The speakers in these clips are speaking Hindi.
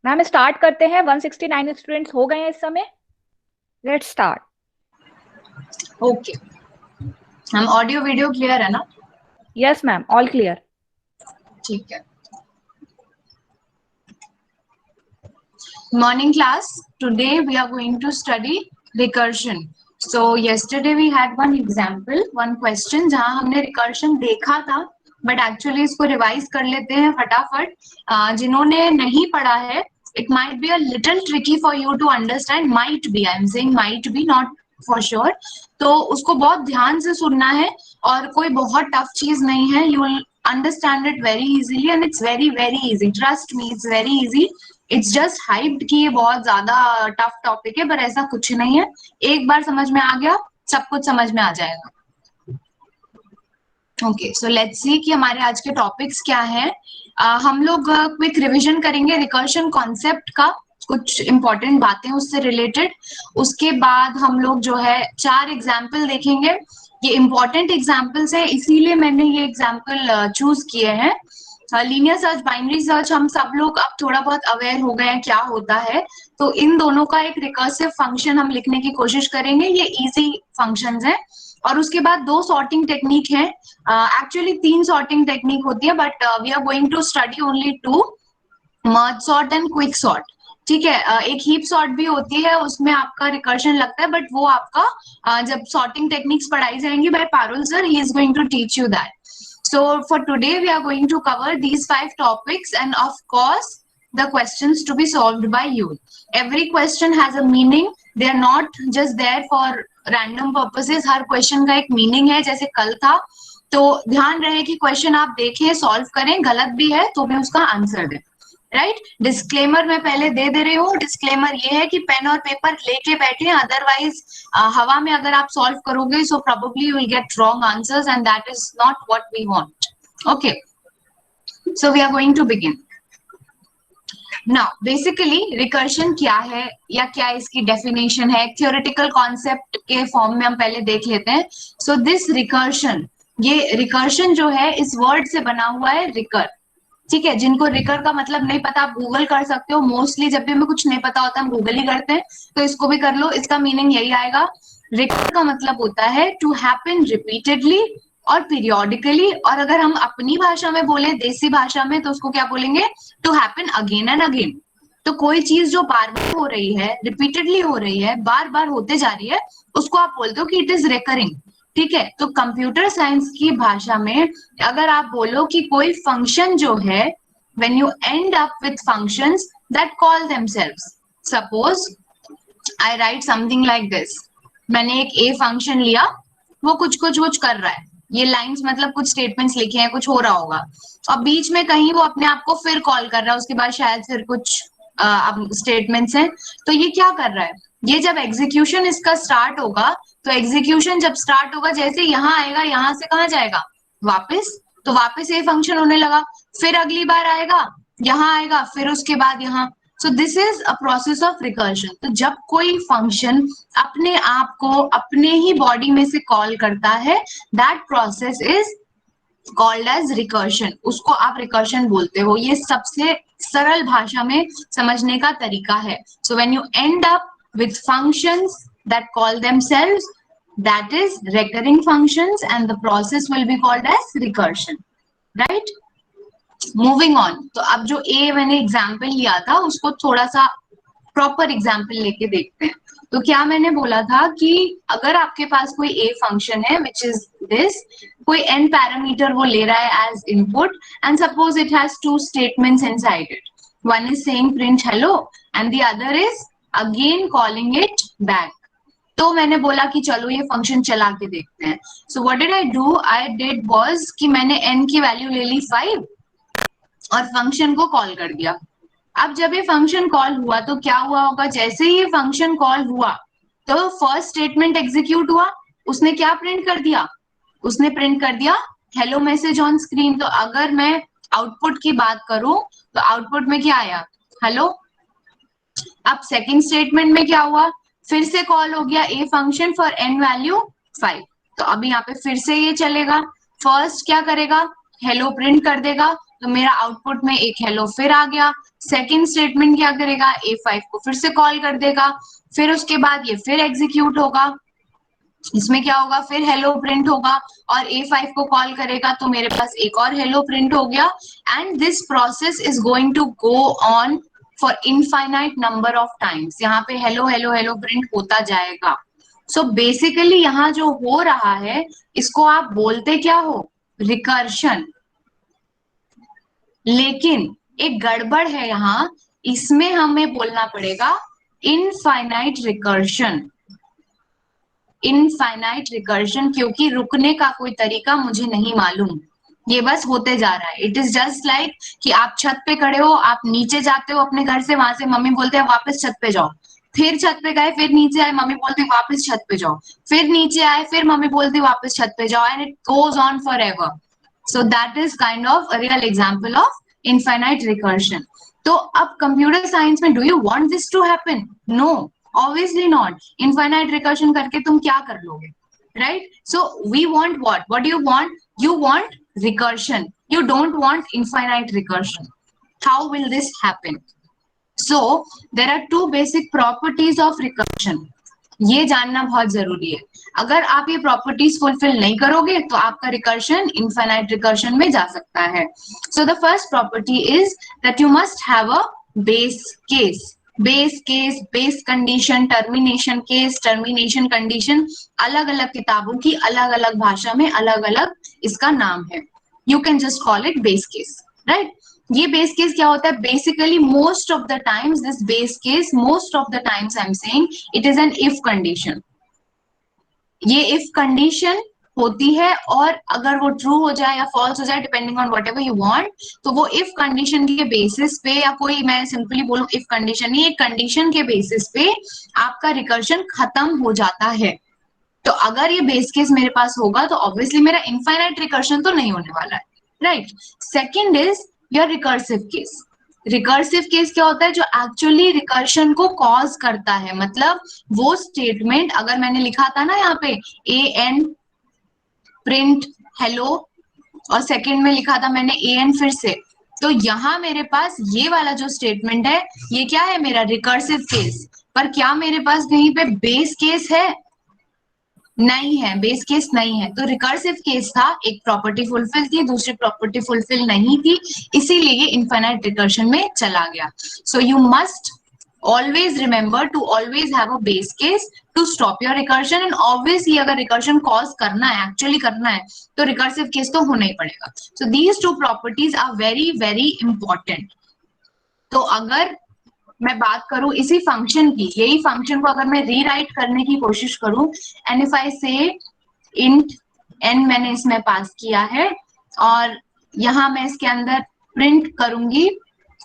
मैम स्टार्ट करते हैं। 169 स्टूडेंट्स हो गए हैं इस समय। Let's start. ओके। हम ऑडियो वीडियो क्लियर है ना? Yes ma'am, all clear. ठीक है। Morning class. Today we are going to study recursion. So yesterday we had one example, one question जहाँ हमने recursion देखा था, but actually इसको revise कर लेते हैं फटाफट। जिन्होंने नहीं पढ़ा है, it might be a little tricky for you to understand. Might be, I am saying might be, not for sure. तो उसको बहुत ध्यान से सुनना है और कोई बहुत टफ चीज नहीं है. You will understand it very easily and it's very very easy. Trust me, it's very easy. It's just hyped कि ये बहुत ज्यादा टफ टॉपिक है, पर ऐसा कुछ नहीं है. एक बार समझ में आ गया, सब कुछ समझ में आ जाएगा. ओके, सो लेट्स सी कि हमारे आज के टॉपिक्स क्या हैं. हम लोग क्विक रिवीजन करेंगे रिकर्शन कॉन्सेप्ट का, कुछ इंपॉर्टेंट बातें उससे रिलेटेड. उसके बाद हम लोग जो है 4 एग्जाम्पल देखेंगे. ये इंपॉर्टेंट एग्जाम्पल्स है, इसीलिए मैंने ये एग्जाम्पल चूज किए हैं. लीनियर सर्च, बाइनरी सर्च हम सब लोग अब थोड़ा बहुत अवेयर हो गए हैं क्या होता है. तो इन दोनों का एक रिकर्सिव फंक्शन हम लिखने की कोशिश करेंगे. ये इजी फंक्शंस हैं. और उसके बाद 2 सॉर्टिंग टेक्निक है. एक्चुअली 3 सॉर्टिंग टेक्निक होती है, but we are going to study only 2, merge sort and quick sort. ठीक है. एक हीप सॉर्ट भी होती है, उसमें आपका रिकर्शन लगता है, बट वो आपका जब सॉर्टिंग टेक्निक्स पढ़ाई जाएंगी by Parul sir, he is going to teach you that. So for today we are going to cover these 5 topics and of course the questions to be solved by you. Every question has a meaning. They are not just there for random purposes. Her question का एक meaning है, जैसे कल था. तो ध्यान रहे कि क्वेश्चन आप देखें, सॉल्व करें, गलत भी है तो भी उसका आंसर दें. राइट. डिस्क्लेमर मैं पहले दे रही हूँ. डिस्क्लेमर ये है कि पेन और पेपर लेके बैठे, अदरवाइज हवा में अगर आप सॉल्व करोगे so probably you will get wrong answers and that is not what we want. Okay, so we are going to begin now. Basically recursion क्या है या क्या इसकी डेफिनेशन है, थ्योरेटिकल कॉन्सेप्ट के फॉर्म में हम पहले देख लेते हैं. सो दिस रिकर्शन, ये रिकर्शन जो है इस वर्ड से बना हुआ है, रिकर. ठीक है. जिनको रिकर का मतलब नहीं पता, आप गूगल कर सकते हो. मोस्टली जब भी हमें कुछ नहीं पता होता हम गूगल ही करते हैं, तो इसको भी कर लो. इसका मीनिंग यही आएगा. रिकर का मतलब होता है टू हैपन रिपीटेडली और पीरियोडिकली. और अगर हम अपनी भाषा में बोले, देसी भाषा में, तो उसको क्या बोलेंगे? To happen again and again. तो कोई चीज जो बार बार हो रही है, रिपीटेडली हो रही है, बार बार होते जा रही है, उसको आप बोलते हो कि इट इज रिकरिंग. ठीक है. तो कंप्यूटर साइंस की भाषा में अगर आप बोलो कि कोई फंक्शन जो है, when you end up with functions that call themselves, suppose I write something like this. मैंने एक a फंक्शन लिया, वो कुछ कुछ कुछ कर रहा है. ये लाइंस मतलब कुछ स्टेटमेंट्स लिखे हैं, कुछ हो रहा होगा, और बीच में कहीं वो अपने आप को फिर कॉल कर रहा है, उसके बाद शायद फिर कुछ स्टेटमेंट्स हैं. तो ये क्या कर रहा है? ये जब एग्जीक्यूशन इसका स्टार्ट होगा, तो एग्जीक्यूशन जब स्टार्ट होगा, जैसे यहाँ आएगा, यहाँ से कहाँ जाएगा? वापस. तो वापस ये फंक्शन होने लगा. फिर अगली बार आएगा, यहाँ आएगा, फिर उसके बाद यहाँ. सो this is a process of recursion. तो जब कोई फंक्शन अपने आप को अपने ही बॉडी में से कॉल करता है, that process is called as recursion. उसको आप रिकर्शन बोलते हो. ये सबसे सरल भाषा में समझने का तरीका है. So when you and up with functions that call themselves, that is recurring functions, and the process will be called as recursion. Right? Moving on. तो अब जो a मैंने एग्जाम्पल लिया था, उसको थोड़ा सा प्रॉपर एग्जाम्पल लेके देखते हैं. तो क्या मैंने बोला था कि अगर आपके पास कोई a फंक्शन है विच इज दिस, कोई n पैरामीटर वो ले रहा है as input, and suppose it has 2 statements inside it. One is saying print hello and the other is again calling it back. तो मैंने बोला कि चलो ये फंक्शन चला के देखते हैं. So what did I do? I did was कि मैंने n की वैल्यू ले ली 5 और फंक्शन को कॉल कर दिया. अब जब ये फंक्शन कॉल हुआ तो क्या हुआ होगा? जैसे ही ये फंक्शन कॉल हुआ तो फर्स्ट स्टेटमेंट एग्जीक्यूट हुआ. उसने क्या प्रिंट कर दिया? उसने प्रिंट कर दिया हेलो मैसेज ऑन स्क्रीन. तो अगर मैं आउटपुट की बात करूं तो आउटपुट में क्या आया? हेलो. अब सेकंड स्टेटमेंट में क्या हुआ? फिर से कॉल हो गया a function for n value 5. तो अब यहाँ पे फिर से ये चलेगा. फर्स्ट क्या करेगा? हेलो प्रिंट कर देगा. तो मेरा आउटपुट में एक हेलो फिर आ गया। सेकंड स्टेटमेंट क्या करेगा, A5 को फिर से कॉल कर देगा, फिर उसके बाद ये फिर एग्जीक्यूट होगा, इसमें क्या होगा, फिर हेलो प्रिंट होगा और A5 को कॉल करेगा तो मेरे पास एक और हेलो प्रिंट हो गया। And this process is going to go on for infinite number of times. यहाँ पे हेलो हेलो हेलो प्रिंट होता जाएगा। सो बेसिकली यहाँ जो हो रहा है इसको आप बोलते क्या हो, रिकर्शन। लेकिन एक गड़बड़ है यहाँ, इसमें हमें बोलना पड़ेगा इनफाइनाइट रिकर्शन। इनफाइनाइट रिकर्शन, क्योंकि रुकने का कोई तरीका मुझे नहीं मालूम, ये बस होते जा रहा है। इट इज जस्ट लाइक कि आप छत पे खड़े हो, आप नीचे जाते हो अपने घर से, वहां से मम्मी बोलते हैं वापस छत पे जाओ, फिर छत पे गए, फिर नीचे आए, मम्मी बोलती वापस छत पे जाओ, फिर नीचे आए, फिर मम्मी बोलती वापस छत पे जाओ, and it goes on forever. So that is kind of a real example of infinite recursion. तो अब कंप्यूटर साइंस में do you want this to happen? No, obviously not. Infinite recursion करके तुम क्या कर लोगे, right? So we want what do you want recursion, you don't want infinite recursion. How will this happen? So there are two basic properties of recursion, ये जानना बहुत जरूरी है। अगर आप ये प्रॉपर्टीज फुलफिल नहीं करोगे तो आपका रिकर्शन इनफाइनाइट रिकर्शन में जा सकता है। So the first property is that you must have a base case. Base case, base condition, termination case, termination condition, अलग अलग किताबों की अलग अलग भाषा में अलग अलग इसका नाम है। You can just call it base case, right? ये बेस केस क्या होता है? Basically most of the times this base case, most of the times I am saying it is an if condition. ये इफ कंडीशन होती है और अगर वो ट्रू हो जाए या फॉल्स हो जाए depending on what ever you want, तो वो इफ कंडीशन के बेसिस पे, या कोई मैं सिंपली बोलूं इफ कंडीशन नहीं, एक कंडीशन के बेसिस पे आपका रिकर्शन खत्म हो जाता है। तो अगर ये बेस केस मेरे पास होगा तो ऑब्वियसली मेरा इनफाइनाइट रिकर्शन तो नहीं होने वाला है, right? Second is your recursive case. Recursive case क्या होता है? जो एक्चुअली रिकर्शन को कॉज करता है, मतलब वो स्टेटमेंट अगर मैंने लिखा था ना यहाँ पे ए एन प्रिंट हेलो, और सेकंड में लिखा था मैंने ए एन फिर से, तो यहाँ मेरे पास ये वाला जो स्टेटमेंट है ये क्या है? मेरा रिकर्सिव केस। पर क्या मेरे पास कहीं पे बेस केस है? नहीं है, बेस केस नहीं है। तो रिकर्सिव केस था, एक प्रॉपर्टी फुलफिल थी, दूसरी प्रॉपर्टी फुलफिल नहीं थी, इसीलिए ये इनफाइनाइट रिकर्शन में चला गया। So you must always remember to always have a base case to stop your recursion, and obviously अगर recursion cause करना है, actually करना है, तो recursive case तो होना ही पड़ेगा। So these two properties are very very important। तो अगर मैं बात करूं इसी फंक्शन की, यही फंक्शन को अगर मैं रीराइट करने की कोशिश करूं, एंड इफ आई से इंट एन मैंने इसमें पास किया है और यहां मैं इसके अंदर प्रिंट करूंगी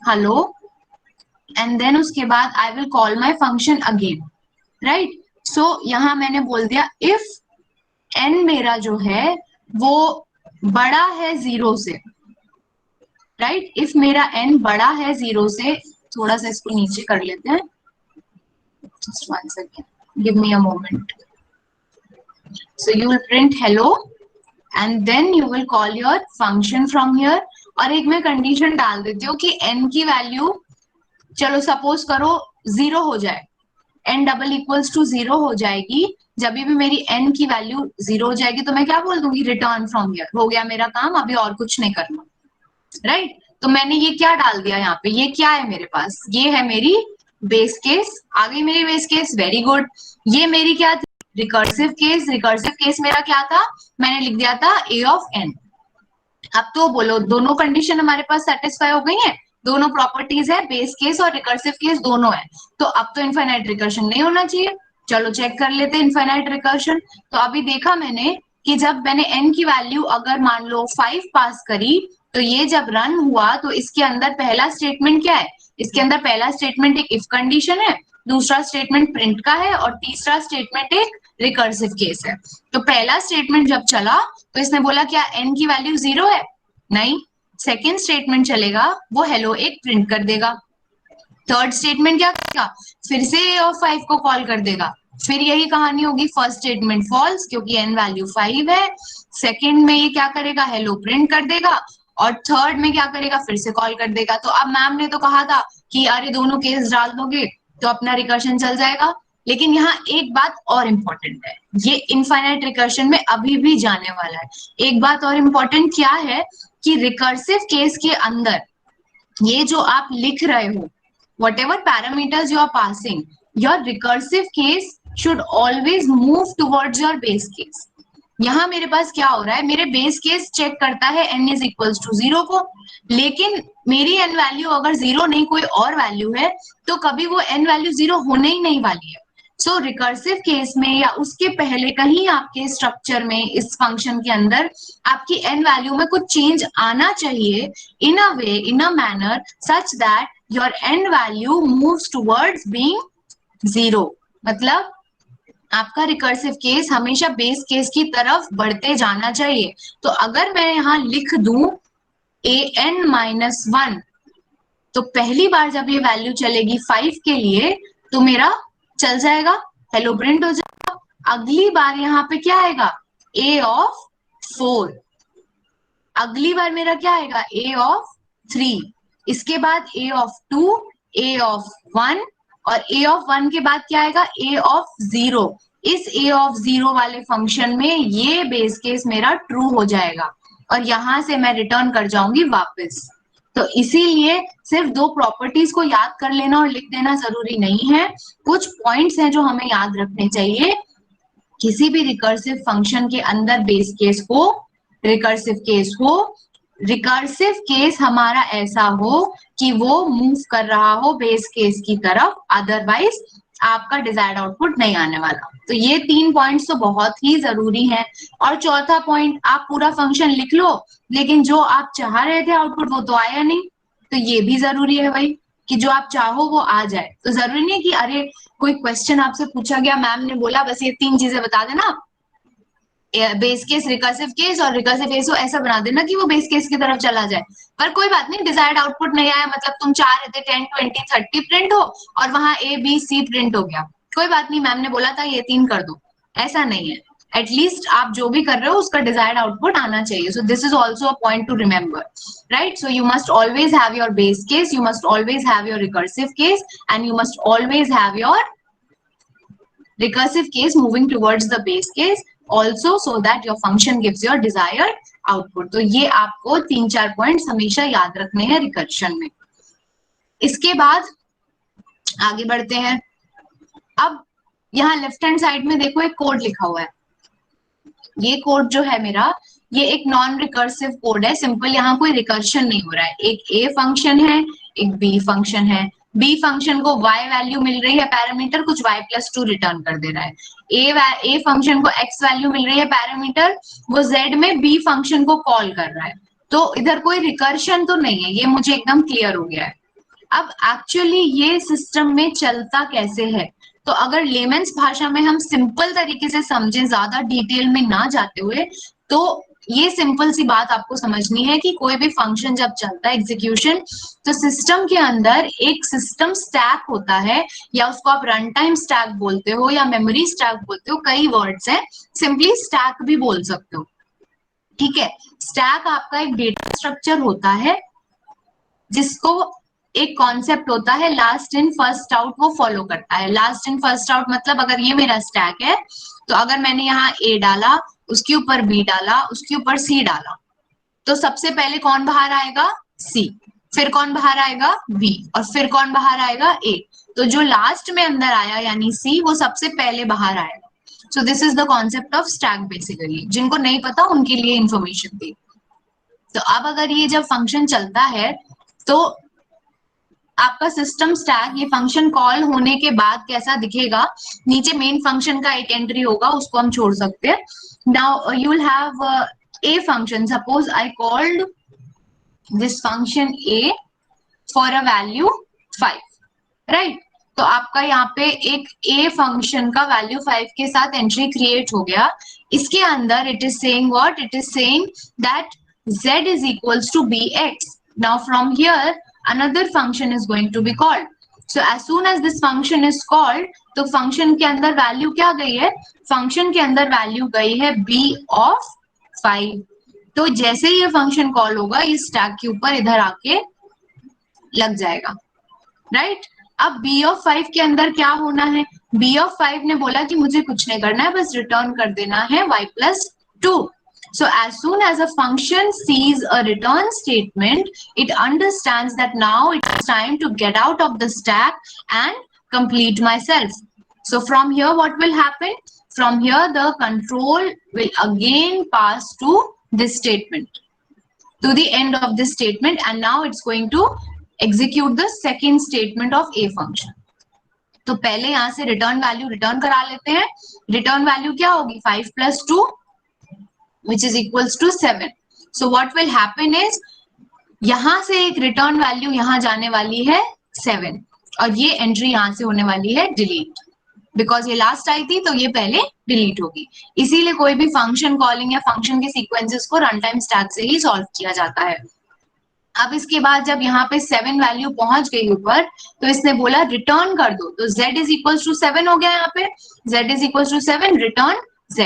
हेलो, एंड देन उसके बाद I will call my function again, right? So यहां मैंने बोल दिया इफ एन मेरा जो है वो बड़ा है 0 से, राइट? इफ मेरा एन बड़ा है 0 से, थोड़ा सा इसको नीचे कर लेते हैं, just one second, give me a moment। So you will print hello and then you will call your function from here। और एक मैं कंडीशन डाल देती हूँ कि n की वैल्यू चलो सपोज करो 0 हो जाए, n डबल इक्वल्स टू 0 हो जाएगी। जब भी मेरी n की वैल्यू 0 हो जाएगी तो मैं क्या बोल दूंगी? Return from here. हो गया मेरा काम, अभी और कुछ नहीं करना, राइट? तो मैंने ये क्या डाल दिया यहाँ पे? ये क्या है मेरे पास? ये है मेरी बेस केस। आ गई मेरी बेस केस, वेरी गुड। ये मेरी क्या थी? Recursive case. रिकर्सिव केस मेरा क्या था? मैंने लिख दिया था a ऑफ n। अब तो बोलो दोनों कंडीशन हमारे पास सेटिस्फाई हो गई है, दोनों प्रॉपर्टीज है, बेस केस और रिकर्सिव केस दोनों है। तो अब तो इनफाइनाइट रिकर्शन नहीं होना चाहिए। चलो चेक कर लेते हैं इनफाइनाइट रिकर्शन। तो अभी देखा मैंने कि जब मैंने n की वैल्यू अगर मान लो 5 पास करी, तो ये जब रन हुआ तो इसके अंदर पहला स्टेटमेंट क्या है? इसके अंदर पहला स्टेटमेंट एक इफ कंडीशन है, दूसरा स्टेटमेंट प्रिंट का है और तीसरा स्टेटमेंट एक रिकर्सिव केस है। तो पहला स्टेटमेंट जब चला तो इसने बोला क्या n की वैल्यू 0 है? नहीं। सेकेंड स्टेटमेंट चलेगा, वो हेलो एक प्रिंट कर देगा। थर्ड स्टेटमेंट क्या करेगा? फिर से a ऑफ 5 को कॉल कर देगा। फिर यही कहानी होगी, फर्स्ट स्टेटमेंट फॉल्स क्योंकि n वैल्यू 5 है। सेकंड में ये क्या करेगा? हेलो प्रिंट कर देगा। और थर्ड में क्या करेगा, फिर से कॉल कर देगा। तो अब मैम ने तो कहा था कि अरे दोनों केस डाल दोगे तो अपना रिकर्शन चल जाएगा, लेकिन यहाँ एक बात और इम्पोर्टेंट है, ये इनफाइनाइट रिकर्शन में अभी भी जाने वाला है। एक बात और इम्पोर्टेंट क्या है कि रिकर्सिव केस के अंदर ये जो आप लिख रहे हो, whatever parameters you are passing, your recursive case should always move towards your base case. यहाँ मेरे पास क्या हो रहा है, मेरे बेस केस चेक करता है n इज इक्वल्स टू 0 को, लेकिन मेरी n वैल्यू अगर 0 नहीं कोई और वैल्यू है तो कभी वो n वैल्यू 0 होने ही नहीं वाली है। सो रिकर्सिव केस में या उसके पहले कहीं आपके स्ट्रक्चर में इस फंक्शन के अंदर आपकी n वैल्यू में कुछ चेंज आना चाहिए in a way, in a manner such that your n value moves towards being 0। मतलब आपका रिकर्सिव केस हमेशा बेस केस की तरफ बढ़ते जाना चाहिए। तो अगर मैं यहाँ लिख दूं an-1, तो पहली बार जब ये वैल्यू चलेगी 5 के लिए तो मेरा चल जाएगा, हेलो प्रिंट हो जाएगा। अगली बार यहाँ पे क्या आएगा, a ऑफ 4, अगली बार मेरा क्या आएगा, a ऑफ 3, इसके बाद a ऑफ 2, a ऑफ 1, और a ऑफ 1 के बाद क्या आएगा, a ऑफ 0। इस a ऑफ 0 वाले फंक्शन में ये बेस केस मेरा ट्रू हो जाएगा और यहां से मैं रिटर्न कर जाऊंगी वापस। तो इसीलिए सिर्फ दो प्रॉपर्टीज को याद कर लेना और लिख देना जरूरी नहीं है, कुछ पॉइंट्स हैं जो हमें याद रखने चाहिए। किसी भी रिकर्सिव फंक्शन के अंदर बेस केस हो, रिकर्सिव केस हो, रिकर्सिव केस हमारा ऐसा हो कि वो मूव कर रहा हो बेस केस की तरफ, अदरवाइज आपका डिजायर्ड आउटपुट नहीं आने वाला। तो ये 3 पॉइंट्स तो बहुत ही जरूरी हैं। और चौथा पॉइंट, आप पूरा फंक्शन लिख लो लेकिन जो आप चाह रहे थे आउटपुट वो तो आया नहीं, तो ये भी जरूरी है भाई कि जो आप चाहो वो आ जाए। तो जरूरी नहीं कि अरे कोई क्वेश्चन आपसे पूछा गया, मैम ने बोला बस ये 3 चीजें बता देना, बेस केस, रिकर्सिव केस और रिकर्सिव केस, ऐसा बना देना कि वो बेस केस की तरफ चला जाए। पर कोई बात नहीं, डिजायर्ड आउटपुट नहीं आया मतलब तुम चाह रहे थे 10, 20, 30 प्रिंट हो और वहां A, B, C प्रिंट हो गया, कोई बात नहीं, मैम ने बोला था ये 3 कर दो, ऐसा नहीं है। एटलीस्ट आप जो भी कर रहे हो उसका डिजायर्ड आउटपुट आना चाहिए। सो this is also a point two remember, right? So you must always have your base case, you must always have your recursive case, and you must always have your recursive case moving towards the base case also, so that your function gives your desired output. तो ये आपको 3-4 पॉइंट्स हमेशा याद रखने हैं रिकर्शन में। इसके बाद आगे बढ़ते हैं। अब यहाँ लेफ्ट हैंड साइड में देखो एक कोड लिखा हुआ है, ये कोड जो है मेरा, ये एक नॉन रिकर्सिव कोड है, सिंपल यहाँ कोई रिकर्शन नहीं हो रहा है। एक a फंक्शन है, एक b फंक्शन है, b फंक्शन को y वैल्यू मिल रही है पैरामीटर, कुछ y+2 रिटर्न कर दे रहा है। a फंक्शन को x वैल्यू मिल रही है पैरामीटर, वो z में b फंक्शन को कॉल कर रहा है। तो इधर कोई रिकर्शन तो नहीं है, ये मुझे एकदम क्लियर हो गया है। अब एक्चुअली ये सिस्टम में चलता कैसे है, तो अगर लेमेंस भाषा में हम सिंपल तरीके से समझें, ज्यादा डिटेल में ना जाते हुए, तो ये सिंपल सी बात आपको समझनी है कि कोई भी फंक्शन जब चलता है एग्जीक्यूशन, तो सिस्टम के अंदर एक सिस्टम स्टैक होता है, या उसको आप रन टाइम स्टैक बोलते हो या मेमोरी स्टैक बोलते हो, कई वर्ड्स हैं, सिंपली स्टैक भी बोल सकते हो, ठीक है। स्टैक आपका एक डेटा स्ट्रक्चर होता है जिसको एक कॉन्सेप्ट होता है लास्ट इन फर्स्ट आउट, वो फॉलो करता है। लास्ट इन फर्स्ट आउट मतलब अगर ये मेरा स्टैक है तो अगर मैंने यहाँ A डाला, उसके ऊपर B डाला, उसके ऊपर C डाला, तो सबसे पहले कौन बाहर आएगा, C, फिर कौन बाहर आएगा, B, और फिर कौन बाहर आएगा, A। तो जो लास्ट में अंदर आया यानी C, वो सबसे पहले बाहर आएगा। सो this is the concept of stack basically, जिनको नहीं पता उनके लिए इंफॉर्मेशन थी। तो अब अगर ये जब फंक्शन चलता है तो आपका सिस्टम स्टैक, ये फंक्शन कॉल होने के बाद कैसा दिखेगा, नीचे मेन फंक्शन का एक एंट्री होगा, उसको हम छोड़ सकते हैं। Now you will have a function, suppose I called this function a for a value 5, right? तो आपका यहाँ पे एक a फंक्शन का वैल्यू 5 के साथ एंट्री क्रिएट हो गया। इसके अंदर it is saying what, it is saying that z is equals to bx. Now from here another function is going to be called. So as soon as this function is called, तो फंक्शन के अंदर वैल्यू क्या गई है, फंक्शन के अंदर वैल्यू गई है b of 5। तो जैसे ही ये फंक्शन कॉल होगा इस स्टैक के ऊपर इधर आके लग जाएगा, राइट। अब बी ऑफ 5 के अंदर क्या होना है, बी ऑफ 5 ने बोला कि मुझे कुछ नहीं करना है, बस रिटर्न कर देना है y plus 2. So as soon as a function sees a return statement, it understands that now it's time to get out of the stack and complete myself. So from here, what will happen? From here, the control will again pass to this statement, to the end of this statement, and now it's going to execute the second statement of a function. तो पहले यहां से रिटर्न वैल्यू रिटर्न करा लेते हैं. रिटर्न वैल्यू क्या होगी, 5 plus 2 which is equals to 7. So what will happen is यहां से एक रिटर्न वैल्यू यहां जाने वाली है 7 और ये एंट्री यहां से होने वाली है डिलीट, बिकॉज ये लास्ट आई थी तो ये पहले डिलीट होगी. इसीलिए कोई भी फंक्शन कॉलिंग या फंक्शन के सीक्वेंसेस को रन टाइम स्टैक से ही सॉल्व किया जाता है. अब इसके बाद जब यहाँ पे 7 वैल्यू पहुंच गई ऊपर तो इसने बोला रिटर्न कर दो, तो z इज इक्वल टू 7 हो गया. यहाँ पे z is equal to 7, return z.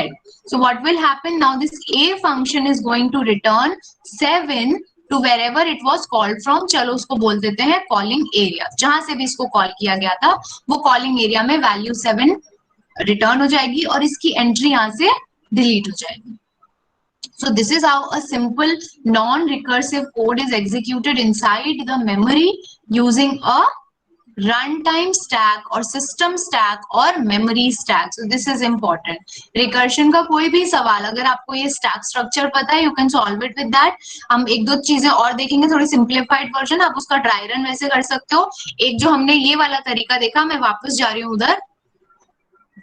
So what will happen now, this a function is going to return 7 to wherever it was called from. चलो उसको बोल देते हैं कॉलिंग एरिया, जहां से भी इसको कॉल किया गया था वो कॉलिंग एरिया में वैल्यू 7 रिटर्न हो जाएगी और इसकी एंट्री यहाँ से डिलीट हो जाएगी. So this is how a simple non-recursive code is executed inside the memory using a runtime stack or system stack or memory stack. So this is important. Recursion का कोई भी सवाल अगर आपको ये stack structure पता है, you can solve it with that. हम एक दो चीजें और देखेंगे, थोड़ी simplified version. आप उसका dry run वैसे कर सकते हो. एक जो हमने ये वाला तरीका देखा, मैं वापस जा रही हूँ उधर.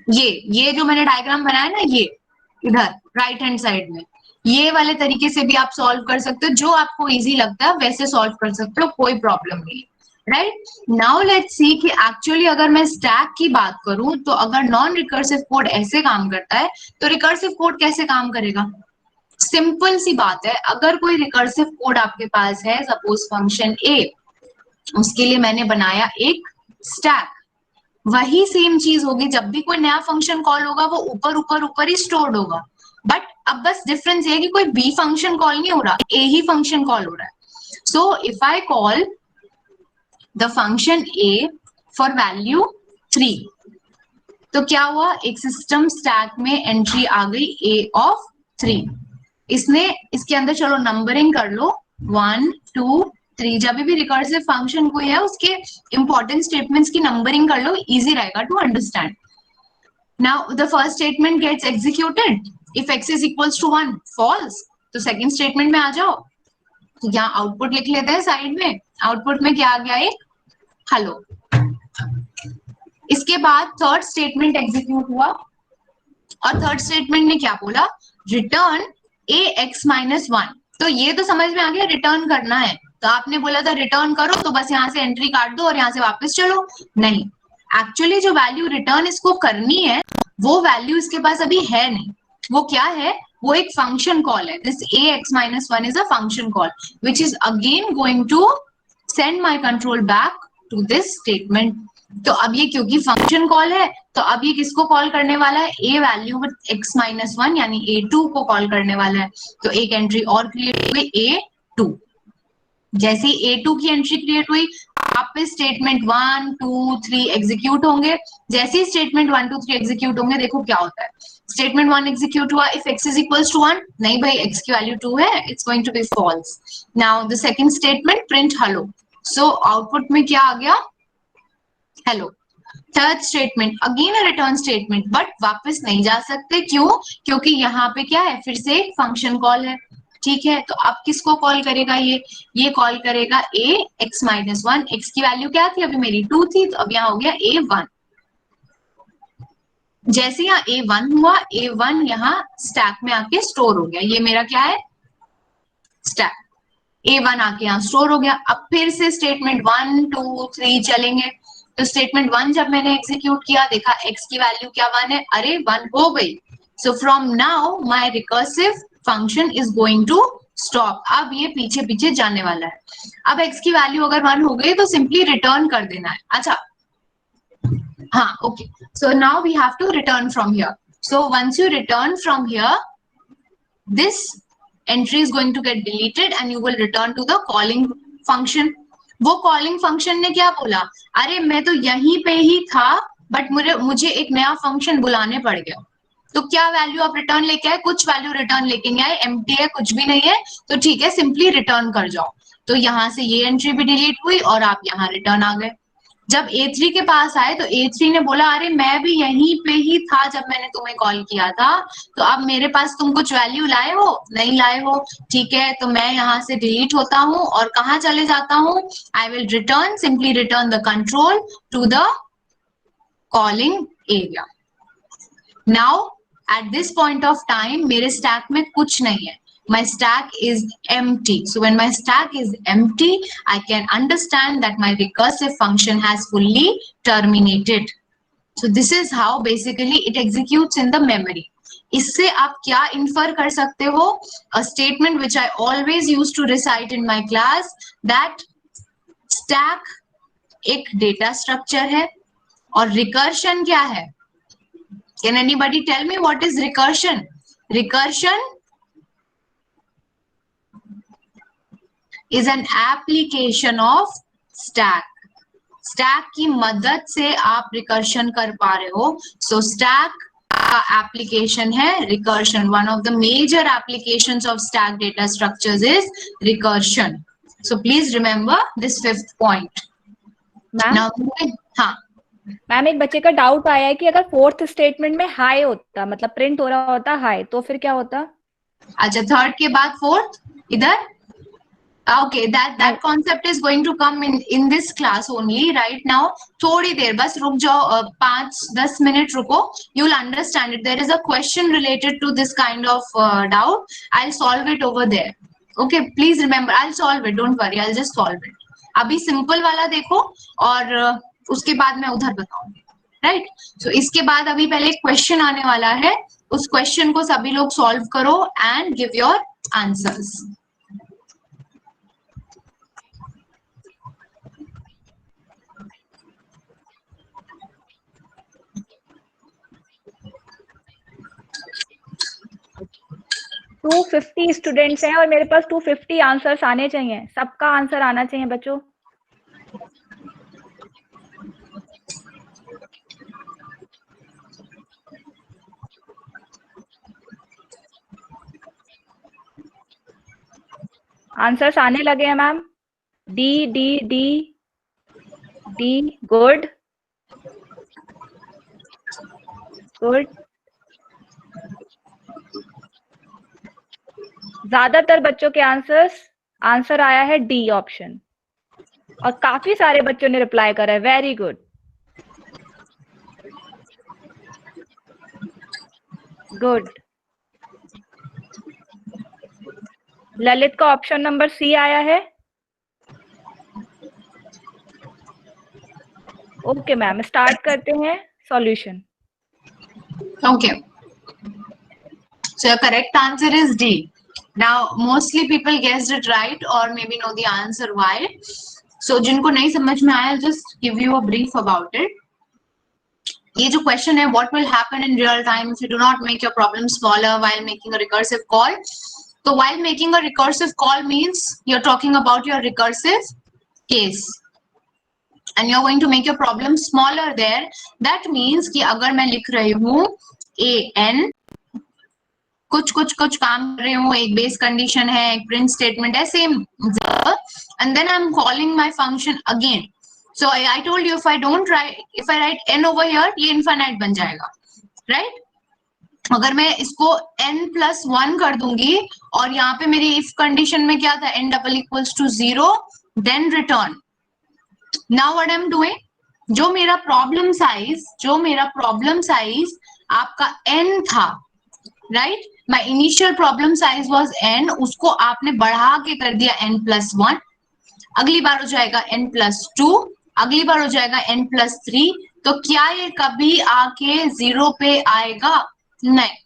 ये जो मैंने डायग्राम बनाया ना, ये इधर राइट हैंड साइड में, ये वाले तरीके से भी आप सॉल्व कर सकते हो. जो आपको इजी लगता है वैसे सॉल्व कर सकते हो, कोई प्रॉब्लम नहीं. राइट नाउ लेट्स सी कि एक्चुअली अगर मैं स्टैक की बात करूं तो अगर नॉन रिकर्सिव कोड ऐसे काम करता है तो रिकर्सिव कोड कैसे काम करेगा. सिंपल सी बात है, अगर कोई रिकर्सिव कोड आपके पास है, सपोज फंक्शन ए, उसके लिए मैंने बनाया एक स्टैक, वही सेम चीज होगी जब भी कोई नया फंक्शन कॉल होगा वो ऊपर ऊपर ऊपर ही स्टोर्ड होगा. बट अब बस डिफरेंस ये है कि कोई बी फंक्शन कॉल नहीं हो रहा, ए ही फंक्शन कॉल हो रहा है. सो if I call the function A for value 3, तो क्या हुआ, एक सिस्टम स्टैक में एंट्री आ गई ए ऑफ 3. इसने इसके अंदर चलो नंबरिंग कर लो 1 2 3. जब भी रिकर्सिव फंक्शन कोई है उसके इंपॉर्टेंट स्टेटमेंट्स की नंबरिंग कर लो, इजी रहेगा to understand. Now the first statement gets executed if x is equals to 1, false. तो सेकंड स्टेटमेंट में आ जाओ, तो यहाँ आउटपुट लिख लेते हैं साइड में. आउटपुट में क्या आ गया, एक हेलो. इसके बाद थर्ड स्टेटमेंट एग्जीक्यूट हुआ और थर्ड स्टेटमेंट ने क्या बोला, रिटर्न ax माइनस 1. तो ये तो समझ में आ गया, रिटर्न करना है. तो आपने बोला था रिटर्न करो, तो बस यहाँ से एंट्री काट दो और यहाँ से वापस चलो. नहीं, एक्चुअली जो वैल्यू रिटर्न इसको करनी है वो वैल्यू इसके पास अभी है नहीं. वो क्या है, वो एक फंक्शन कॉल है. This ax minus 1 is a function call which is again going to send my control back to this statement. तो अब ये क्योंकि फंक्शन कॉल है तो अब ये किसको कॉल करने वाला है, ए वैल्यू विद x माइनस 1 यानी a2 को कॉल करने वाला है. तो एक एंट्री और क्रिएट हो गई a2. जैसे ही a2 की एंट्री क्रिएट हुई, आप पे स्टेटमेंट 1 2 3 एग्जीक्यूट होंगे. जैसे ही स्टेटमेंट 1 2 3 एग्जीक्यूट होंगे, देखो क्या होता है. स्टेटमेंट 1 एग्जीक्यूट हुआ, if x is equals to 1, नहीं भाई x की वैल्यू 2 है, it's going to be false. Now the second statement print hello. So output में क्या आ गया, hello. Third statement again a return statement, but वापस नहीं जा सकते. क्यों, क्योंकि यहाँ पे क्या है, फिर से एक फंक्शन कॉल है. ठीक है, तो अब किसको कॉल करेगा, ये कॉल करेगा a x माइनस 1. x की वैल्यू क्या थी, अभी मेरी 2 थी, तो अब यहाँ हो गया a1. जैसे यहाँ a1 हुआ, a1 यहाँ स्टैक में आके स्टोर हो गया. ये मेरा क्या है, स्टैक. a1 आके यहाँ स्टोर हो गया. अब फिर से स्टेटमेंट 1 2 3 चलेंगे. तो स्टेटमेंट 1 जब मैंने एग्जीक्यूट किया, देखा x की वैल्यू क्या 1 है, अरे 1 हो गई. So from now my recursive function is going to stop. अब ये पीछे पीछे जाने वाला है. अब x की वैल्यू अगर 1 हो गई तो सिंपली रिटर्न कर देना है. अच्छा, हाँ, okay. So now we have to return from here. So once you return from here, this entry is going to get deleted and you will return to the calling function. वो कॉलिंग फंक्शन ने क्या बोला, अरे मैं तो यहीं पे ही था बट मुझे एक नया फंक्शन बुलाने पड़ गया, तो क्या वैल्यू आप रिटर्न लेके आए, कुछ वैल्यू रिटर्न लेके नहीं आए, एम्प्टी है, कुछ भी नहीं है, तो ठीक है सिंपली रिटर्न कर जाओ। तो यहां से ये एंट्री भी डिलीट हुई और आप यहाँ रिटर्न आ गए। जब A3 के पास आए तो A3 ने बोला अरे मैं भी यहीं पे ही था जब मैंने तुम्हें कॉल किया था, तो अब मेरे पास तुम कुछ वैल्यू लाए हो, नहीं लाए हो, ठीक है, तो मैं यहाँ से डिलीट होता हूँ और कहाँ चले जाता हूँ, I will return, simply return the control to the calling area. Now at this point of time मेरे स्टैक में कुछ नहीं है, my stack is empty. So when my stack is empty, I can understand that my recursive function has fully terminated. So this is how basically it executes in the memory. इससे आप क्या infer कर सकते हो? A statement which I always used to recite in my class, that stack एक data structure है और recursion क्या है? Can anybody tell me what is recursion? Recursion is an application of stack. stack की मदद से आप recursion कर पा रहे हो, so stack का application है recursion. One of the major applications of stack data structures is recursion. So please remember this fifth point. Now, हाँ मैम एक बच्चे का डाउट आया है कि अगर फोर्थ स्टेटमेंट में हाई होता, मतलब प्रिंट हो रहा होता हाई, तो फिर क्या होता? अच्छा, थर्ड के बाद फोर्थ इधर, okay, that concept is going to come in this class only. Right now थोड़ी देर बस रुक जाओ, 5-10 मिनट रुको, you'll understand it. There is a question related to this kind of doubt. I'll solve it over there. Okay, please remember, I'll solve it, don't worry, I'll just solve it. अभी सिंपल वाला देखो और उसके बाद मैं उधर बताऊंगी, राइट? सो इसके बाद अभी पहले क्वेश्चन आने वाला है, उस क्वेश्चन को सभी लोग सॉल्व करो एंड गिव योर आंसर्स. टू 250 स्टूडेंट्स हैं और मेरे पास 250 आंसर्स आने चाहिए, सबका आंसर आना चाहिए बच्चों. आंसर्स आने लगे हैं ma'am. D D D D, good good. ज्यादातर बच्चों के आंसर आया है डी ऑप्शन, और काफी सारे बच्चों ने रिप्लाई करा है. Very good, good. ललित का ऑप्शन नंबर सी आया है. ओके मैम, स्टार्ट करते हैं solution. Okay, so your correct answer is D. Now mostly people guessed it right or maybe know the answer why. So जिनको नहीं समझ में आया, I'll just give you a brief about it. ये जो question है, what will happen in real time if you do not make your problem smaller while making a recursive call? So while making a recursive call means you're talking about your recursive case and you're going to make your problem smaller there. That means कि अगर मैं लिख रही हूँ an, कुछ काम कर रही हूँ, एक बेस कंडीशन है, एक प्रिंट स्टेटमेंट है, same, and then I'm calling my function again. So I told you if I write n over here, ये infinite बन जाएगा, right? अगर मैं इसको n+1 कर दूंगी और यहाँ पे मेरी if कंडीशन में क्या था, n double equals to 0, then return. Now what I'm doing, जो मेरा प्रॉब्लम साइज आपका n था, right? My initial problem size was n, उसको आपने बढ़ा के कर दिया n+1. अगली बार हो जाएगा n+2, अगली बार हो जाएगा n+3. तो क्या ये कभी आके 0 पे आएगा? नहीं.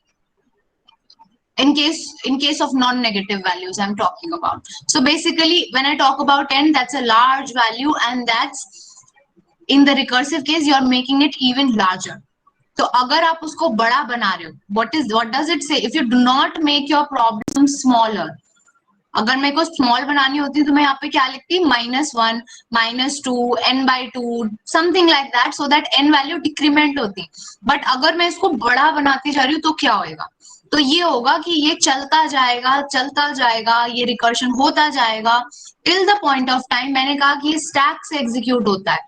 In case of non-negative values I'm talking about. So basically when I talk about n, that's a large value, and that's in the recursive case you're making it even larger. तो अगर आप उसको बड़ा बना रहे हो, व्हाट डज इट से? If you do not make your problem smaller, अगर मेरे को स्मॉल बनानी होती तो मैं यहाँ पे क्या लिखती, -1, -2, n/2 something like that, so that n value decrement होती। बट अगर मैं इसको बड़ा बनाती जा रही हूँ तो क्या होएगा? तो ये होगा कि ये चलता जाएगा, ये रिकर्शन होता जाएगा till the point of time, मैंने कहा कि ये स्टैक से एग्जीक्यूट होता है।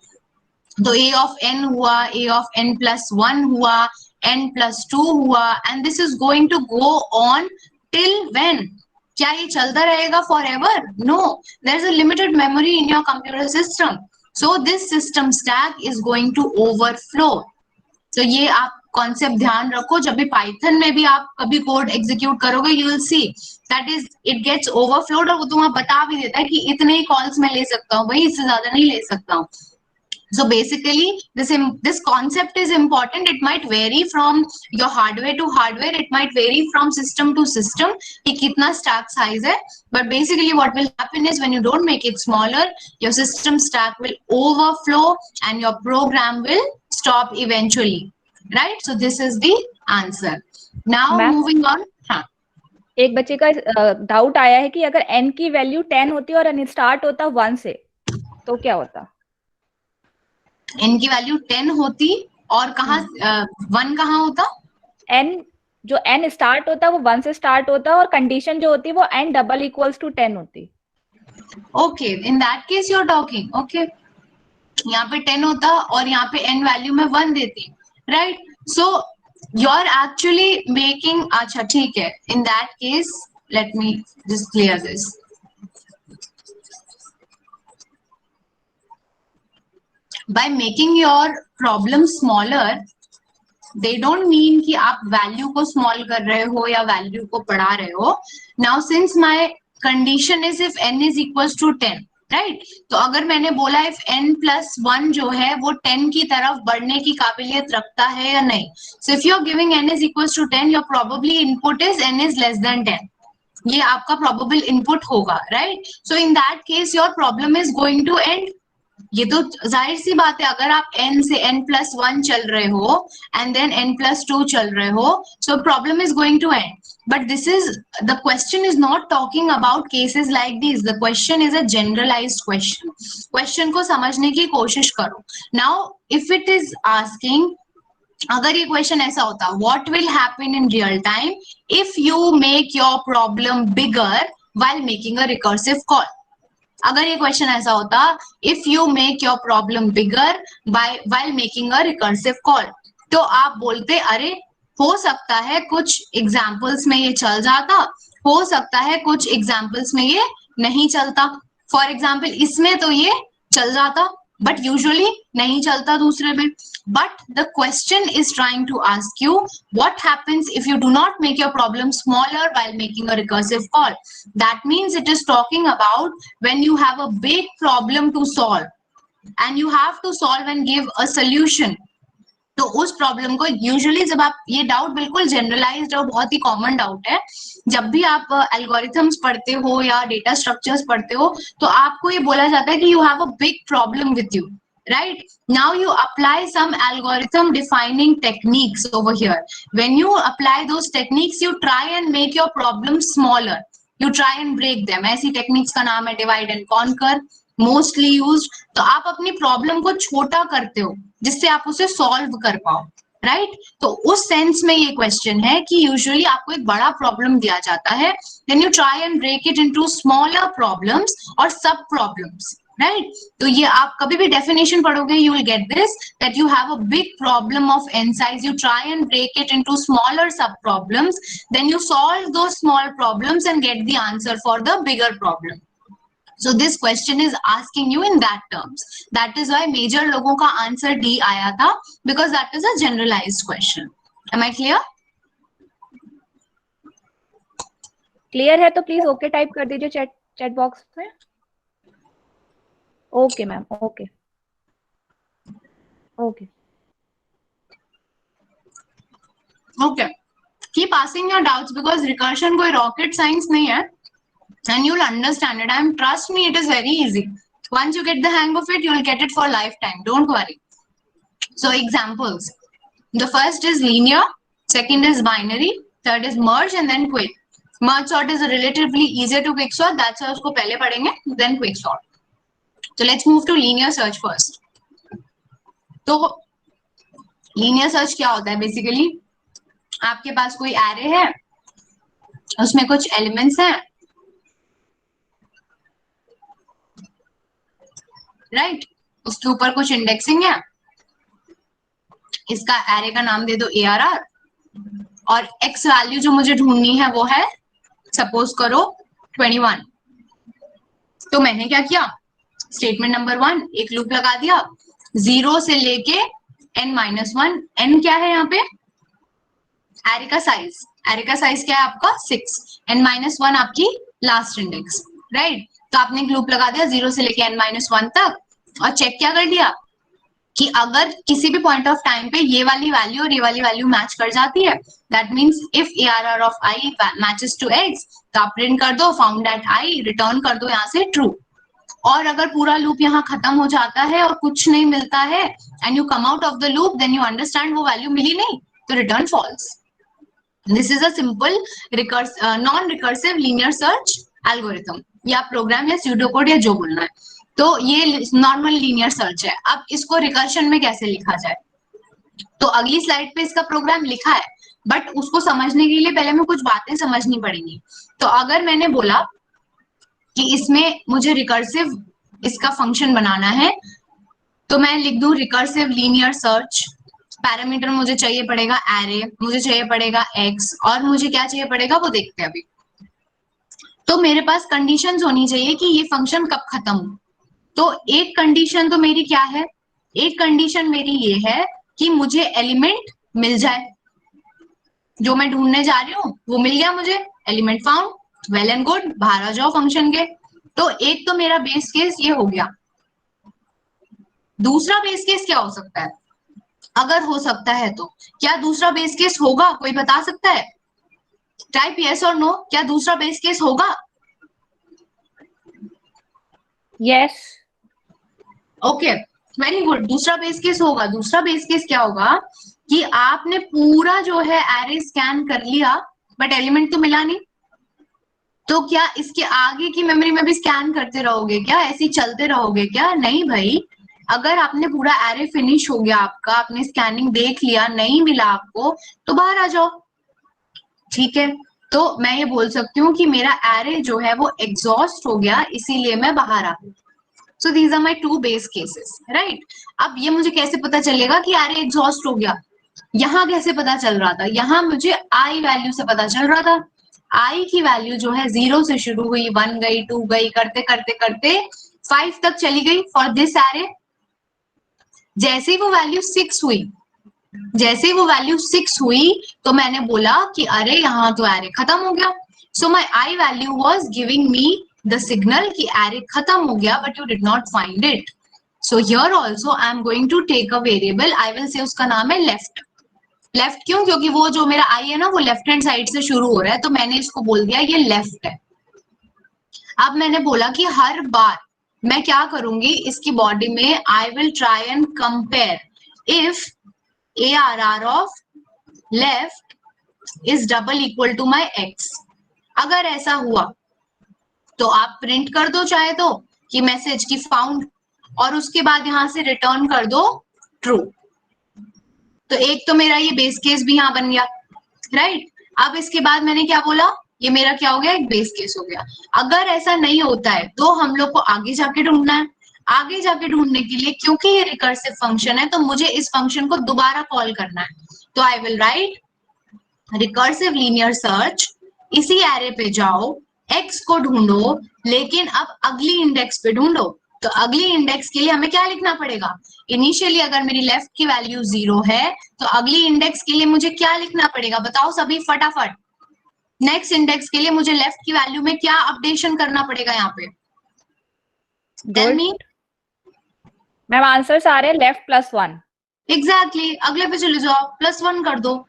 तो a of n हुआ, a of n+1 हुआ, n+2 हुआ, and this is going to go on till when? क्या ये चलता रहेगा forever? No, there is a limited memory in your computer system, so this system stack is going to overflow. तो ये आप कॉन्सेप्ट ध्यान रखो, जब भी पाइथन में भी आप कभी कोड एग्जीक्यूट करोगे, you will see that is it gets overflowed, और वो तुम्हें बता भी देता है कि इतने ही कॉल्स मैं ले सकता हूँ भाई, इससे ज्यादा नहीं ले सकता हूँ। So basically, this concept is important. It might vary from your hardware to hardware. It might vary from system to system कि कितना stack size है. But basically, what will happen is when you don't make it smaller, your system stack will overflow and your program will stop eventually. Right? So this is the answer. Now Ma'am, moving on. हाँ. एक बच्चे का डाउट आया है कि अगर n की वैल्यू 10 होती है और स्टार्ट होता 1 से, तो क्या होता? n की वैल्यू 10 होती और कहाँ 1 कहाँ होता? n, जो n स्टार्ट होता है वो 1 से स्टार्ट होता है, और कंडीशन जो होती है वो n डबल इक्वल्स टू 10 होती। Okay, in that case you are talking, okay, यहाँ पे 10 होता और यहाँ पे n वैल्यू में 1 देती, right? So you are actually making, अच्छा ठीक है, in that case let me just clear this. By making your problem smaller, they don't mean कि आप वैल्यू को स्मॉल कर रहे हो या वैल्यू को बढ़ा रहे हो। Now since my condition is if n is equal to 10, right? तो अगर मैंने बोला इफ n+1 जो है वो 10 की तरफ बढ़ने की काबिलियत रखता है या नहीं, so if you are giving n is equal to 10, your probably input is n is less than 10, ये आपका प्रोबेबल इनपुट होगा, right? So in that case your problem is going to end. ये तो जाहिर सी बात है, अगर आप n से n+1 चल रहे हो एंड देन n+2 चल रहे हो, so problem is going to end. But this is, the question is not talking about cases like these. The question is a generalized question. Question को समझने की कोशिश करो. Now, if it is asking, अगर ये क्वेश्चन ऐसा होता, what will happen in real time if you make your problem bigger while making a recursive call? अगर ये क्वेश्चन ऐसा होता, if you make your problem bigger by while making a recursive call, तो आप बोलते अरे हो सकता है कुछ एग्जाम्पल्स में ये चल जाता, हो सकता है कुछ एग्जाम्पल्स में ये नहीं चलता। फॉर एग्जाम्पल इसमें तो ये चल जाता, बट यूजुअली नहीं चलता दूसरे में। But the question is trying to ask you what happens if you do not make your problem smaller while making a recursive call. That means it is talking about when you have a big problem to solve and you have to solve and give a solution. तो उस प्रॉब्लम को यूजुअली, जब आप, ये डाउट बिल्कुल जनरलाइज्ड और बहुत ही कॉमन डाउट है, जब भी आप एल्गोरिथम्स पढ़ते हो या डेटा स्ट्रक्चर्स पढ़ते हो तो आपको ये बोला जाता है कि you have a big problem with you, right? Now you apply some algorithm defining techniques over here. When you apply those techniques, you try and make your problem smaller. You try and break them. ऐसी techniques का नाम है divide and conquer, mostly used. तो आप अपनी प्रॉब्लम को छोटा करते हो जिससे आप उसे सॉल्व कर पाओ, राइट? तो उस सेंस में ये क्वेश्चन है कि यूजुअली आपको एक बड़ा प्रॉब्लम दिया जाता है, then you try and break it into smaller problems और सब प्रॉब्लम्स, राइट? तो ये आप कभी भी डेफिनेशन पढ़ोगे, you will get this, that you have a big problem of n size, you try and break it into smaller sub problems, then you solve those small problems and get the answer for the bigger problem. So this question is asking you in that terms. That is why major लोगों का answer D आया था, because that is a generalized question. Am I clear? Clear है तो प्लीज ओके टाइप कर दीजिए चैट बॉक्स में। Okay ma'am, okay okay Okay. Keep asking your doubts because recursion कोई rocket science नहीं है, and you'll understand it. And trust me, it is very easy. Once you get the hang of it, you'll get it for lifetime. Don't worry. So examples. The first is linear, second is binary, third is merge and then quick. Merge sort is relatively easier to quick sort, that's why उसको पहले पढ़ेंगे, then quick sort. So let's move to linear search first. तो लीनियर सर्च क्या होता है? बेसिकली आपके पास कोई एरे है, उसमें कुछ एलिमेंट्स हैं, राइट? उसके ऊपर कुछ इंडेक्सिंग है, इसका एरे का नाम दे दो ARR, और एक्स वैल्यू जो मुझे ढूंढनी है वो है सपोज करो 21. तो मैंने क्या किया, स्टेटमेंट नंबर 1 एक लूप लगा दिया 0 से लेके n-1. n क्या है यहाँ पे? एरे का साइज. एरे का साइज क्या है आपका? 6. n-1 आपकी लास्ट इंडेक्स, राइट? तो आपने एक लूप लगा दिया 0 से लेके n-1 तक, और चेक क्या कर दिया कि अगर किसी भी पॉइंट ऑफ टाइम पे ये वाली वैल्यू और ये वाली वैल्यू मैच कर जाती है, that means if ARR of i matches to x, तो आप प्रिंट कर दो फाउंड एट i, रिटर्न कर दो यहाँ से ट्रू. और अगर पूरा लूप यहाँ खत्म हो जाता है और कुछ नहीं मिलता है and you come out of the loop, then you understand वो वैल्यू मिली नहीं, तो return false. This is a simple non recursive linear search algorithm, या प्रोग्राम या स्यूडोकोड या जो बोलना है. तो ये नॉर्मल लीनियर सर्च है. अब इसको रिकर्शन में कैसे लिखा जाए? तो अगली स्लाइड पे इसका प्रोग्राम लिखा है, बट उसको समझने के लिए पहले हमें कुछ बातें समझनी पड़ेंगी. तो अगर मैंने बोला कि इसमें मुझे रिकर्सिव इसका फंक्शन बनाना है, तो मैं लिख दूं रिकर्सिव लीनियर सर्च. पैरामीटर मुझे चाहिए पड़ेगा एरे, मुझे चाहिए पड़ेगा x, और मुझे क्या चाहिए पड़ेगा वो देखते हैं अभी. तो मेरे पास कंडीशंस होनी चाहिए कि ये फंक्शन कब खत्म हो. तो एक कंडीशन तो मेरी क्या है? एक कंडीशन मेरी ये है कि मुझे एलिमेंट मिल जाए, जो मैं ढूंढने जा रही हूँ वो मिल गया मुझे, element found, well and good, बाहर आ जाओ फंक्शन के. तो एक तो मेरा बेस केस ये हो गया. दूसरा बेस केस क्या हो सकता है? अगर हो सकता है तो क्या दूसरा बेस केस होगा? कोई बता सकता है? टाइप यस और नो. क्या दूसरा बेस केस होगा? यस. Okay, very good. दूसरा बेस केस होगा. दूसरा बेस केस क्या होगा कि आपने पूरा जो है एरे स्कैन कर लिया, बट एलिमेंट तो मिला नहीं. तो क्या इसके आगे की मेमोरी में भी स्कैन करते रहोगे क्या? ऐसे ही चलते रहोगे क्या? नहीं भाई. अगर आपने पूरा एरे फिनिश हो गया आपका, आपने स्कैनिंग देख लिया, नहीं मिला आपको, तो बाहर आ जाओ. ठीक है, तो मैं ये बोल सकती हूँ कि मेरा एरे जो है वो एग्जॉस्ट हो गया, इसीलिए मैं बाहर आ गई. So these are my two base cases, right? अब ये मुझे कैसे पता चलेगा कि एरे एग्जॉस्ट हो गया? यहाँ कैसे पता चल रहा था? यहाँ मुझे आई वैल्यू से पता चल रहा था. आई की वैल्यू जो है 0 से शुरू हुई, 1 गई, 2 गई, करते करते करते 5 तक चली गई फॉर दिस एरे. जैसे ही वो वैल्यू 6 हुई, जैसे ही वो वैल्यू 6 हुई, तो मैंने बोला कि अरे यहाँ तो एरे खत्म हो गया. So my I value was giving me the signal कि एरे खत्म हो गया, but you did not find it. So here also I am going to take a variable, I will say उसका नाम है लेफ्ट. लेफ्ट क्यों? क्योंकि वो जो मेरा आई है ना वो लेफ्ट हैंड साइड से शुरू हो रहा है, तो मैंने इसको बोल दिया ये लेफ्ट है. अब मैंने बोला कि हर बार मैं क्या करूंगी, इसकी बॉडी में I will try and compare if ARR of left is double equal to my x. अगर ऐसा हुआ तो आप प्रिंट कर दो चाहे तो कि मैसेज की फाउंड, और उसके बाद यहां से रिटर्न कर दो ट्रू. तो एक तो मेरा ये बेस केस भी यहाँ बन गया, राइट? अब इसके बाद मैंने क्या बोला, ये मेरा क्या हो गया, एक बेस केस हो गया. अगर ऐसा नहीं होता है तो हम लोग को आगे जाके ढूंढना है. आगे जाके ढूंढने के लिए, क्योंकि ये रिकर्सिव फंक्शन है, तो मुझे इस फंक्शन को दोबारा कॉल करना है. तो I will write recursive linear search. इसी एरे पे जाओ, x को ढूंढो, लेकिन अब अगली इंडेक्स पे ढूंढो. तो अगली इंडेक्स के लिए हमें क्या लिखना पड़ेगा? इनिशियली अगर मेरी लेफ्ट की वैल्यू 0 है, तो अगली इंडेक्स के लिए मुझे क्या लिखना पड़ेगा? बताओ सभी फटाफट. नेक्स्ट इंडेक्स के लिए मुझे लेफ्ट की वैल्यू में क्या अपडेशन करना पड़ेगा यहाँ पे? Tell me. मैम आंसर्स आ रहे हैं लेफ्ट +1. एग्जैक्टली. अगले पे चले जाओ, +1 कर दो.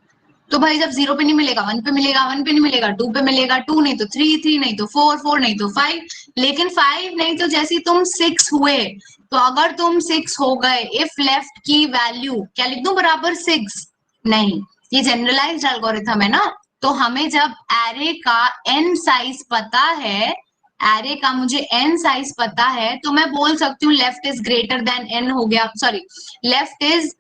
तो भाई जब 0 पे नहीं मिलेगा 1 पे मिलेगा, 1 पे नहीं मिलेगा 2 पे मिलेगा, 2 नहीं तो 3, 3 नहीं तो 4, 4 नहीं तो 5, लेकिन 5 नहीं तो जैसे तुम 6 हुए, तो अगर तुम 6 हो गए, इफ लेफ्ट की वैल्यू क्या लिख दूं बराबर 6, नहीं, ये जनरलाइज्ड एल्गोरिथम है ना, तो हमें जब एरे का n साइज पता है, एरे का मुझे n साइज पता है, तो मैं बोल सकती हूँ left is greater than n हो गया, sorry left is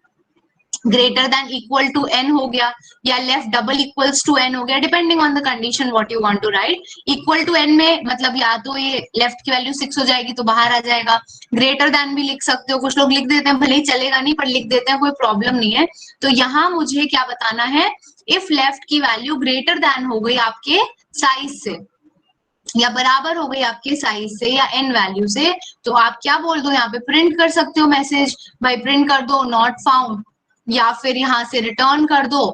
greater than equal to n हो गया, या left double equals to n हो गया, depending on the condition what you want to write. Equal to n में मतलब या तो ये लेफ्ट की वैल्यू 6 हो जाएगी तो बाहर आ जाएगा, ग्रेटर देन भी लिख सकते हो, कुछ लोग लिख देते हैं, भले ही चलेगा नहीं पर लिख देते हैं, कोई प्रॉब्लम नहीं है। तो यहाँ मुझे क्या बताना है, इफ लेफ्ट की वैल्यू ग्रेटर देन हो गई आपके साइज से, या बराबर हो गई आपके साइज से या n वैल्यू से, तो आप क्या बोल दो, यहाँ पे प्रिंट कर सकते हो मैसेज, भाई प्रिंट कर दो नॉट फाउंड, या फिर यहाँ से रिटर्न कर दो,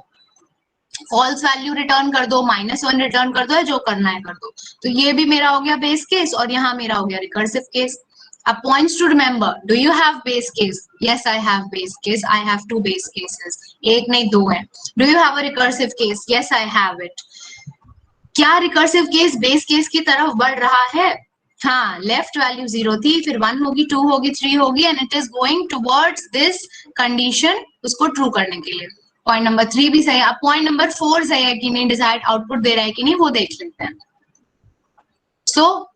फॉल्स वैल्यू रिटर्न कर दो, -1 रिटर्न कर दो, जो करना है कर दो। तो ये भी मेरा हो गया बेस केस, और यहाँ मेरा हो गया रिकर्सिव केस। अब points to remember, do you have base case? Yes I have base case, I have 2 base cases, एक नहीं 2 है। Do you have a recursive case? Yes I have it. क्या रिकर्सिव केस बेस केस की तरफ बढ़ रहा है? हाँ, लेफ्ट वैल्यू 0 थी, फिर 1 होगी, 2 होगी, 3 होगी, and it is going towards this condition, उसको ट्रू करने के लिए। पॉइंट नंबर 3 भी सही है। अब पॉइंट नंबर 4 सही है कि नहीं, डिजायर्ड आउटपुट दे रहा है कि नहीं, वो देख लेते हैं। सो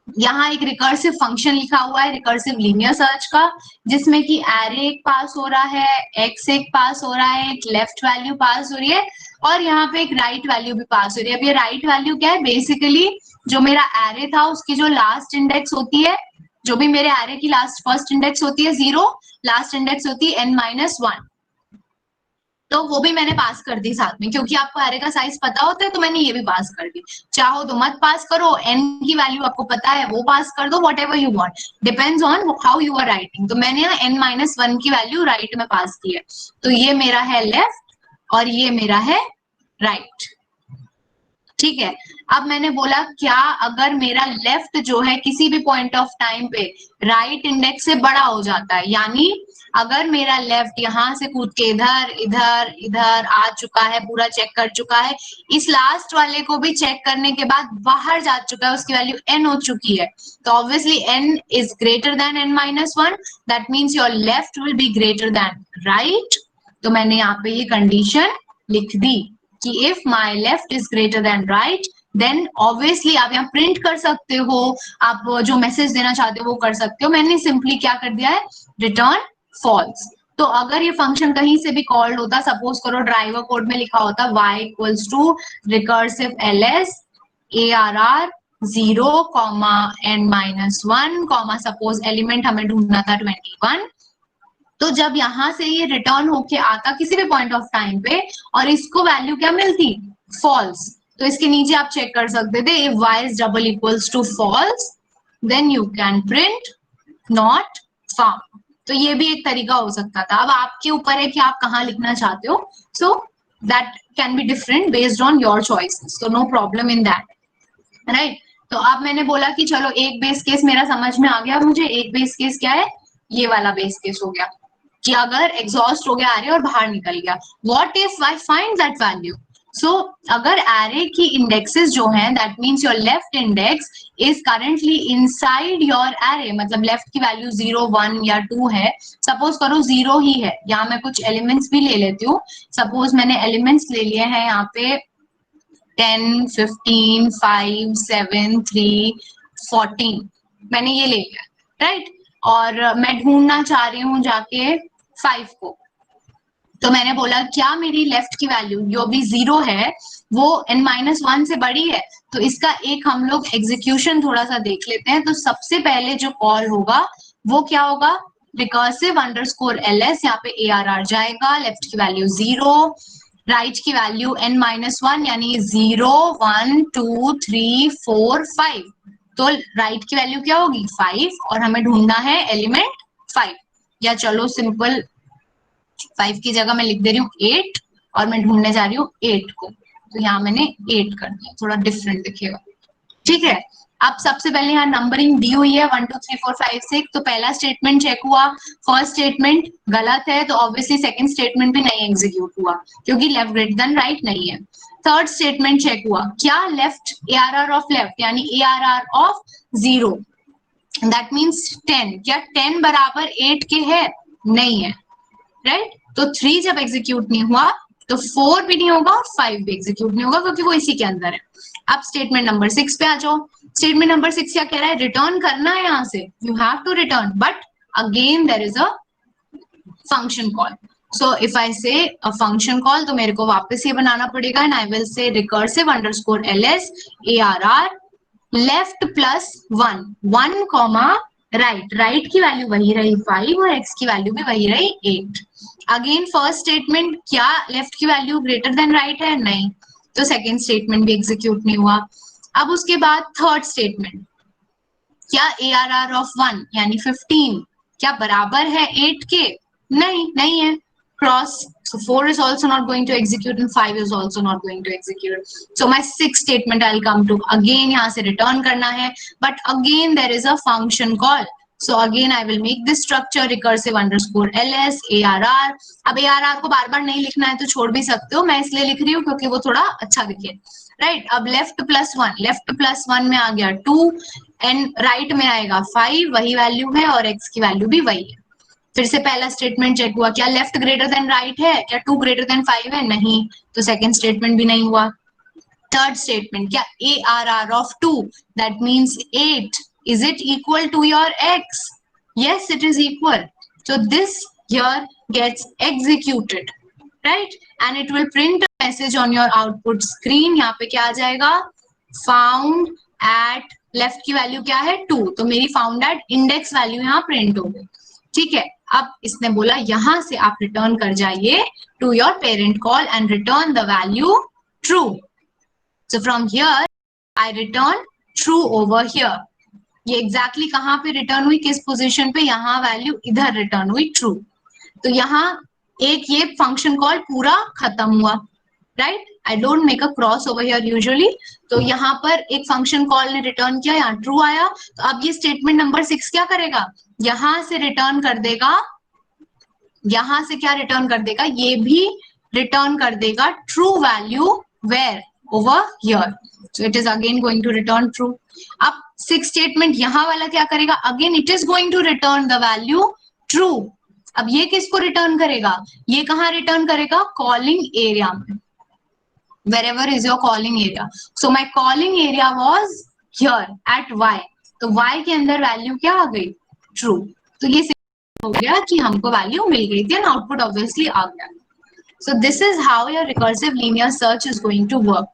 यहाँ एक रिकर्सिव फंक्शन लिखा हुआ है रिकर्सिव लीनियर सर्च का, जिसमें कि एरे एक पास हो रहा है, एक्स एक पास हो रहा है, एक लेफ्ट वैल्यू पास हो रही है, और यहाँ पे एक राइट वैल्यू भी पास हो रही है। अब ये राइट वैल्यू क्या है, बेसिकली जो मेरा एरे था उसकी जो लास्ट इंडेक्स होती है, जो भी मेरे एरे की लास्ट फर्स्ट इंडेक्स होती है 0, लास्ट इंडेक्स होती है n-1, तो वो भी मैंने पास कर दी साथ में, क्योंकि आपको एरे का साइज पता होता है, तो मैंने ये भी पास कर दी। चाहो तो मत पास करो, n की वैल्यू आपको पता है वो पास कर दो, whatever you want, depends on how you are writing. तो मैंने ना n-1 की वैल्यू राइट में पास की है, तो ये मेरा है लेफ्ट और ये मेरा है राइट। ठीक है, अब मैंने बोला क्या अगर मेरा लेफ्ट जो है किसी भी पॉइंट ऑफ टाइम पे राइट इंडेक्स से बड़ा हो जाता है, यानी अगर मेरा लेफ्ट यहाँ से कूद के इधर इधर इधर आ चुका है, पूरा चेक कर चुका है, इस लास्ट वाले को भी चेक करने के बाद बाहर जा चुका है, उसकी वैल्यू n हो चुकी है, तो obviously n is greater than n-1, that means your left will be greater than right. तो मैंने यहाँ पे ये कंडीशन लिख दी कि if my left is greater than right, then obviously आप यहाँ प्रिंट कर सकते हो, आप जो मैसेज देना चाहते हो वो कर सकते हो। मैंने सिंपली क्या कर दिया है, रिटर्न फॉल्स। तो अगर ये फंक्शन कहीं से भी कॉल्ड होता, सपोज करो ड्राइवर कोड में लिखा होता y equals to recursive ls arr 0, n-1, suppose element हमें ढूंढना था 21, तो जब यहां से ये रिटर्न होके आता किसी भी पॉइंट ऑफ टाइम पे और इसको वैल्यू क्या मिलती, फॉल्स, तो इसके नीचे आप चेक कर सकते थे if y is double equals to false then you can print not found. तो ये भी एक तरीका हो सकता था। अब आपके ऊपर है कि आप कहाँ लिखना चाहते हो, so that can be different based on your choices, तो no problem in that, right. तो अब मैंने बोला कि चलो एक बेस केस मेरा समझ में आ गया, मुझे एक बेस केस क्या है, ये वाला बेस केस हो गया कि अगर एग्जॉस्ट हो गया एरे और बाहर निकल गया, what if I find that value. So अगर एरे की इंडेक्सेस जो हैं, that means your left index is currently inside your array, मतलब लेफ्ट की वैल्यू 0, 1 या 2 है, सपोज करो 0 ही है, यहाँ मैं कुछ एलिमेंट्स भी ले लेती हूँ, सपोज मैंने एलिमेंट्स ले लिए हैं यहाँ पे 10, 15, 5, 7, 3, 14, मैंने ये ले लिया, राइट। और मैं ढूंढना चाह रही हूँ जाके 5 को, तो मैंने बोला क्या मेरी लेफ्ट की वैल्यू जो भी 0 है वो n-1 से बड़ी है, तो इसका एक हम लोग एग्जीक्यूशन थोड़ा सा देख लेते हैं। तो सबसे पहले जो कॉल होगा वो क्या होगा, रिकर्सिव अंडरस्कोर ls, यहाँ पे arr जाएगा, लेफ्ट की वैल्यू 0, राइट की वैल्यू n-1 यानी 0, 1, 2, 3, 4, 5, तो राइट की वैल्यू क्या होगी 5, और हमें ढूंढना है एलिमेंट 5, या चलो सिंपल 5 की जगह मैं लिख दे रही हूँ 8, और मैं ढूंढने जा रही हूँ 8 को, तो यहाँ मैंने 8 कर दिया, थोड़ा डिफरेंट दिखेगा, ठीक है। अब सबसे पहले यहाँ नंबरिंग दी हुई है 1, 2, 3, 4, 5, 6, तो पहला स्टेटमेंट चेक हुआ, फर्स्ट स्टेटमेंट गलत है, तो ऑब्वियसली सेकंड स्टेटमेंट भी नहीं एग्जीक्यूट हुआ क्योंकि लेफ्ट ग्रेटर देन राइट नहीं है। थर्ड स्टेटमेंट चेक हुआ, क्या लेफ्ट ARR ऑफ लेफ्ट यानी ARR ऑफ 0, दैट मीन्स 10, क्या 10 बराबर 8 के है, नहीं है, राइट। तो 3 जब एग्जीक्यूट नहीं हुआ तो 4 भी नहीं होगा और 5 भी एग्जीक्यूट नहीं होगा क्योंकि वो इसी के अंदर है। अब स्टेटमेंट नंबर 6 पे आ जाओ। स्टेटमेंट नंबर 6 क्या कह रहा है, रिटर्न करना है यहां से, you have to return, but again there is a function call. So if I say a function call तो मेरे को वापस ये बनाना पड़ेगा एंड आई विल से recursive underscore ls arr left plus 1 comma right. Right की वैल्यू वही रही 5 और x की वैल्यू भी वही रही 8। अगेन फर्स्ट स्टेटमेंट, क्या लेफ्ट की वैल्यू ग्रेटर देन राइट है, नहीं, तो सेकेंड स्टेटमेंट भी एग्जीक्यूट नहीं हुआ। अब उसके बाद थर्ड स्टेटमेंट, क्या ARR ऑफ 1 यानी 15 क्या बराबर है 8 के, नहीं है, cross. So 4 is also not going to execute and 5 is also not going to execute. So my sixth statement I'll come to. Again यहाँ से return करना है, but again there is a function call. So again I will make this structure recursive underscore ls arr. अब arr को बार बार नहीं लिखना है तो छोड़ भी सकते हो, मैं इसलिए लिख रही हूँ क्योंकि वो थोड़ा अच्छा दिखे, राइट। अब लेफ्ट प्लस वन में आ गया 2 एंड राइट में आएगा 5, वही वैल्यू है और x की वैल्यू भी वही है। फिर से पहला स्टेटमेंट चेक हुआ, क्या लेफ्ट ग्रेटर देन राइट है, क्या 2 ग्रेटर देन 5 है, नहीं, तो सेकंड स्टेटमेंट भी नहीं हुआ। थर्ड स्टेटमेंट, क्या ARR of 2 that means 8 is it equal to your x, yes it is equal, so this here gets executed, right, and it will print a message on your output screen. यहाँ पे क्या आ जाएगा, found at लेफ्ट की वैल्यू क्या है 2, तो मेरी फाउंड एट इंडेक्स वैल्यू यहाँ प्रिंट हो गई, ठीक है। अब इसने बोला यहां से आप रिटर्न कर जाइए to your parent call and return the value true. So from here I return true over here. ये एग्जैक्टली कहां पे रिटर्न हुई, किस पोजीशन पे, यहाँ वैल्यू इधर रिटर्न हुई ट्रू। तो यहाँ एक ये फंक्शन कॉल पूरा खत्म हुआ, right. I don't make a cross over here usually, तो यहाँ पर एक फंक्शन कॉल ने रिटर्न किया, यहाँ ट्रू आया। तो अब ये स्टेटमेंट नंबर 6 क्या करेगा, यहां से रिटर्न कर देगा, यहां से क्या रिटर्न कर देगा, ये भी रिटर्न कर देगा true value where over here, so it is again going to return true. अब 6 स्टेटमेंट यहाँ वाला क्या करेगा, again it is going to return the value true. अब ये किसको रिटर्न करेगा, ये कहां रिटर्न करेगा, कॉलिंग एरिया में, wherever is your calling area. So my calling area was here at y, तो y के अंदर वैल्यू क्या आ गई, ट्रू। तो ये हो गया कि हमको वैल्यू मिल गई थी एंड आउटपुट ऑब्वियसली आ गया। So this is how your recursive linear search is going to work,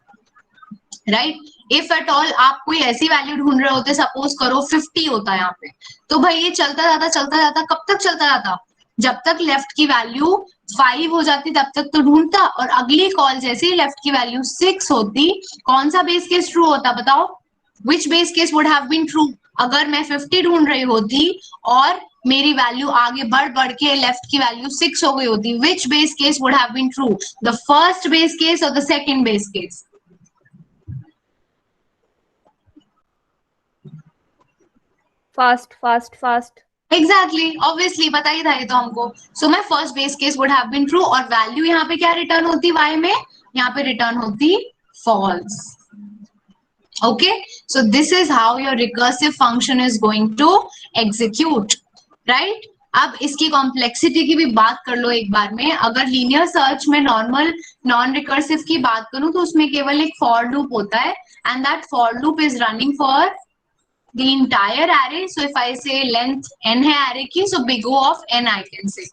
right. If at all आप कोई ऐसी वैल्यू ढूंढ रहे होते, सपोज करो 50 होता है यहाँ पे, तो भाई ये चलता जाता, कब तक चलता जाता, जब तक लेफ्ट की वैल्यू 5 हो जाती तब तक तो ढूंढता, और अगली कॉल जैसे ही लेफ्ट की वैल्यू 6 होती, कौन सा बेस केस ट्रू होता बताओ, which base case would have been true. अगर मैं 50 ढूंढ रही होती और मेरी वैल्यू आगे बढ़ के लेफ्ट की वैल्यू 6 हो गई होती, which base case would have been true, the first base case और the second base case. Fast exactly, obviously पता ही था ये तो हमको। So my first base case would have been true, और वैल्यू यहाँ पे क्या रिटर्न होती, y में यहाँ पे रिटर्न होती false. Okay, so this is how your recursive function is going to execute, right. अब इसकी कॉम्प्लेक्सिटी की भी बात कर लो एक बार में। अगर लीनियर सर्च में नॉर्मल नॉन रिकर्सिव की बात करूं तो उसमें केवल एक फॉर लूप होता है and that for loop is running for the entire array. So if I say length n है array की, so big O of n I can say.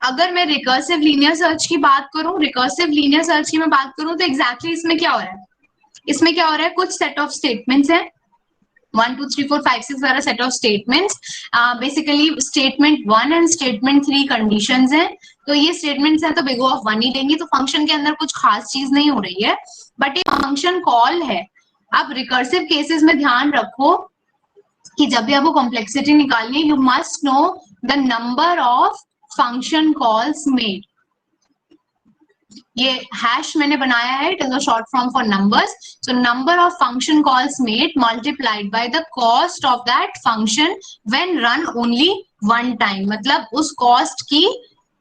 अगर मैं रिकर्सिव लीनियर सर्च की बात करूं, रिकर्सिव लीनियर सर्च की मैं बात करूं तो एग्जैक्टली इसमें क्या हो रहा है, इसमें क्या हो रहा है, कुछ सेट ऑफ स्टेटमेंट्स हैं, 1 2 3 4 5 6 वाला set of statements. Basically statement 1 and statement 3 conditions हैं, तो ये स्टेटमेंट्स हैं तो बिग O ऑफ 1 ही देंगी, तो फंक्शन के अंदर कुछ खास चीज नहीं हो रही है, बट ये फंक्शन कॉल है। अब रिकर्सिव केसेस में ध्यान रखो कि जब भी आपको कॉम्प्लेक्सिटी निकालनी है, you must know the number of function calls made. ये हैश मैंने बनाया है, it is a short form for numbers. So number of function calls made multiplied by the cost of that function when run only one time, मतलब उस कॉस्ट की,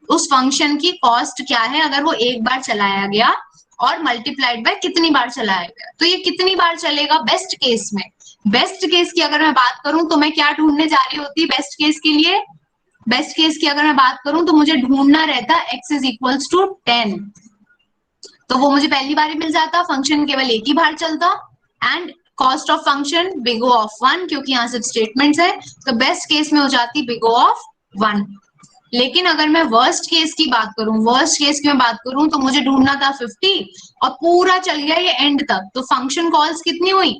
उस फंक्शन की कॉस्ट क्या है अगर वो एक बार चलाया गया, और मल्टीप्लाइड बाय कितनी बार चलाया गया। तो ये कितनी बार चलेगा बेस्ट केस में, बेस्ट केस की अगर मैं बात करूं तो मैं क्या ढूंढने जा रही होती बेस्ट केस के लिए, बेस्ट केस की अगर मैं बात करूं तो मुझे ढूंढना रहता x इज इक्वल्स टू 10, तो वो मुझे पहली बार ही मिल जाता, फंक्शन केवल एक ही बार चलता, and cost of function big O of 1, क्योंकि यहाँ सिर्फ स्टेटमेंट्स है, तो बेस्ट केस में हो जाती बिग O ऑफ 1। लेकिन अगर मैं वर्स्ट केस की बात करूं, वर्स्ट केस की मैं बात करूं तो मुझे ढूंढना था 50 और पूरा चल गया ये एंड तक, तो फंक्शन कॉल्स कितनी हुई,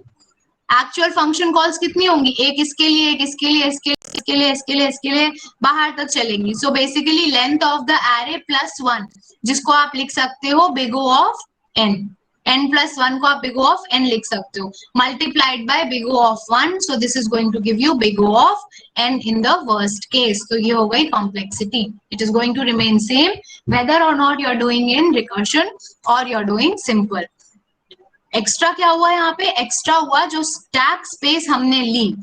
एक्चुअल फंक्शन कॉल्स कितनी होंगी, एक इसके लिए, एक इसके लिए, इसके लिए, इसके लिए, इसके लिए, बाहर तक चलेंगी। So basically length of the array plus 1, जिसको आप लिख सकते हो big O of n, n plus 1 को आप बिग O ऑफ n लिख सकते हो, multiplied by big O of 1, so this is going to give you big O of n in the worst case. तो ये हो गई complexity, it is going to remain same whether और not you are doing in recursion और you are doing simple. Extra क्या हुआ यहाँ पे, एक्स्ट्रा हुआ जो स्टैक स्पेस हमने ली,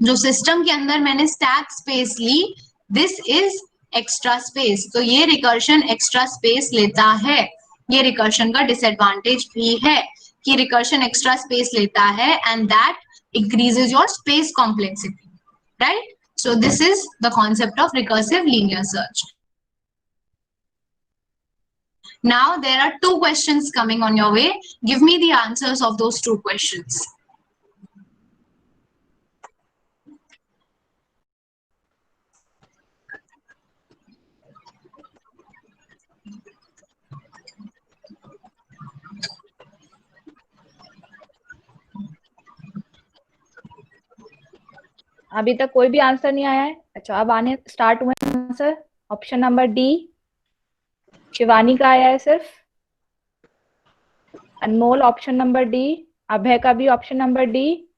जो सिस्टम के अंदर मैंने स्टैक स्पेस ली, दिस इज एक्स्ट्रा स्पेस, तो ये रिकर्शन एक्स्ट्रा स्पेस लेता है। ये रिकर्शन का डिसएडवांटेज भी है कि रिकर्शन एक्स्ट्रा स्पेस लेता है and that increases your space complexity, right? So this is the concept of recursive linear search. Now there are 2 questions coming on your way. Give me the answers of those 2 questions. अभी तक कोई भी आंसर नहीं आया है? अच्छा, अब आने स्टार्ट हुए answer. Option number D Shivani का आया है सिर्फ, Anmol option number D, Abhay का भी option number D,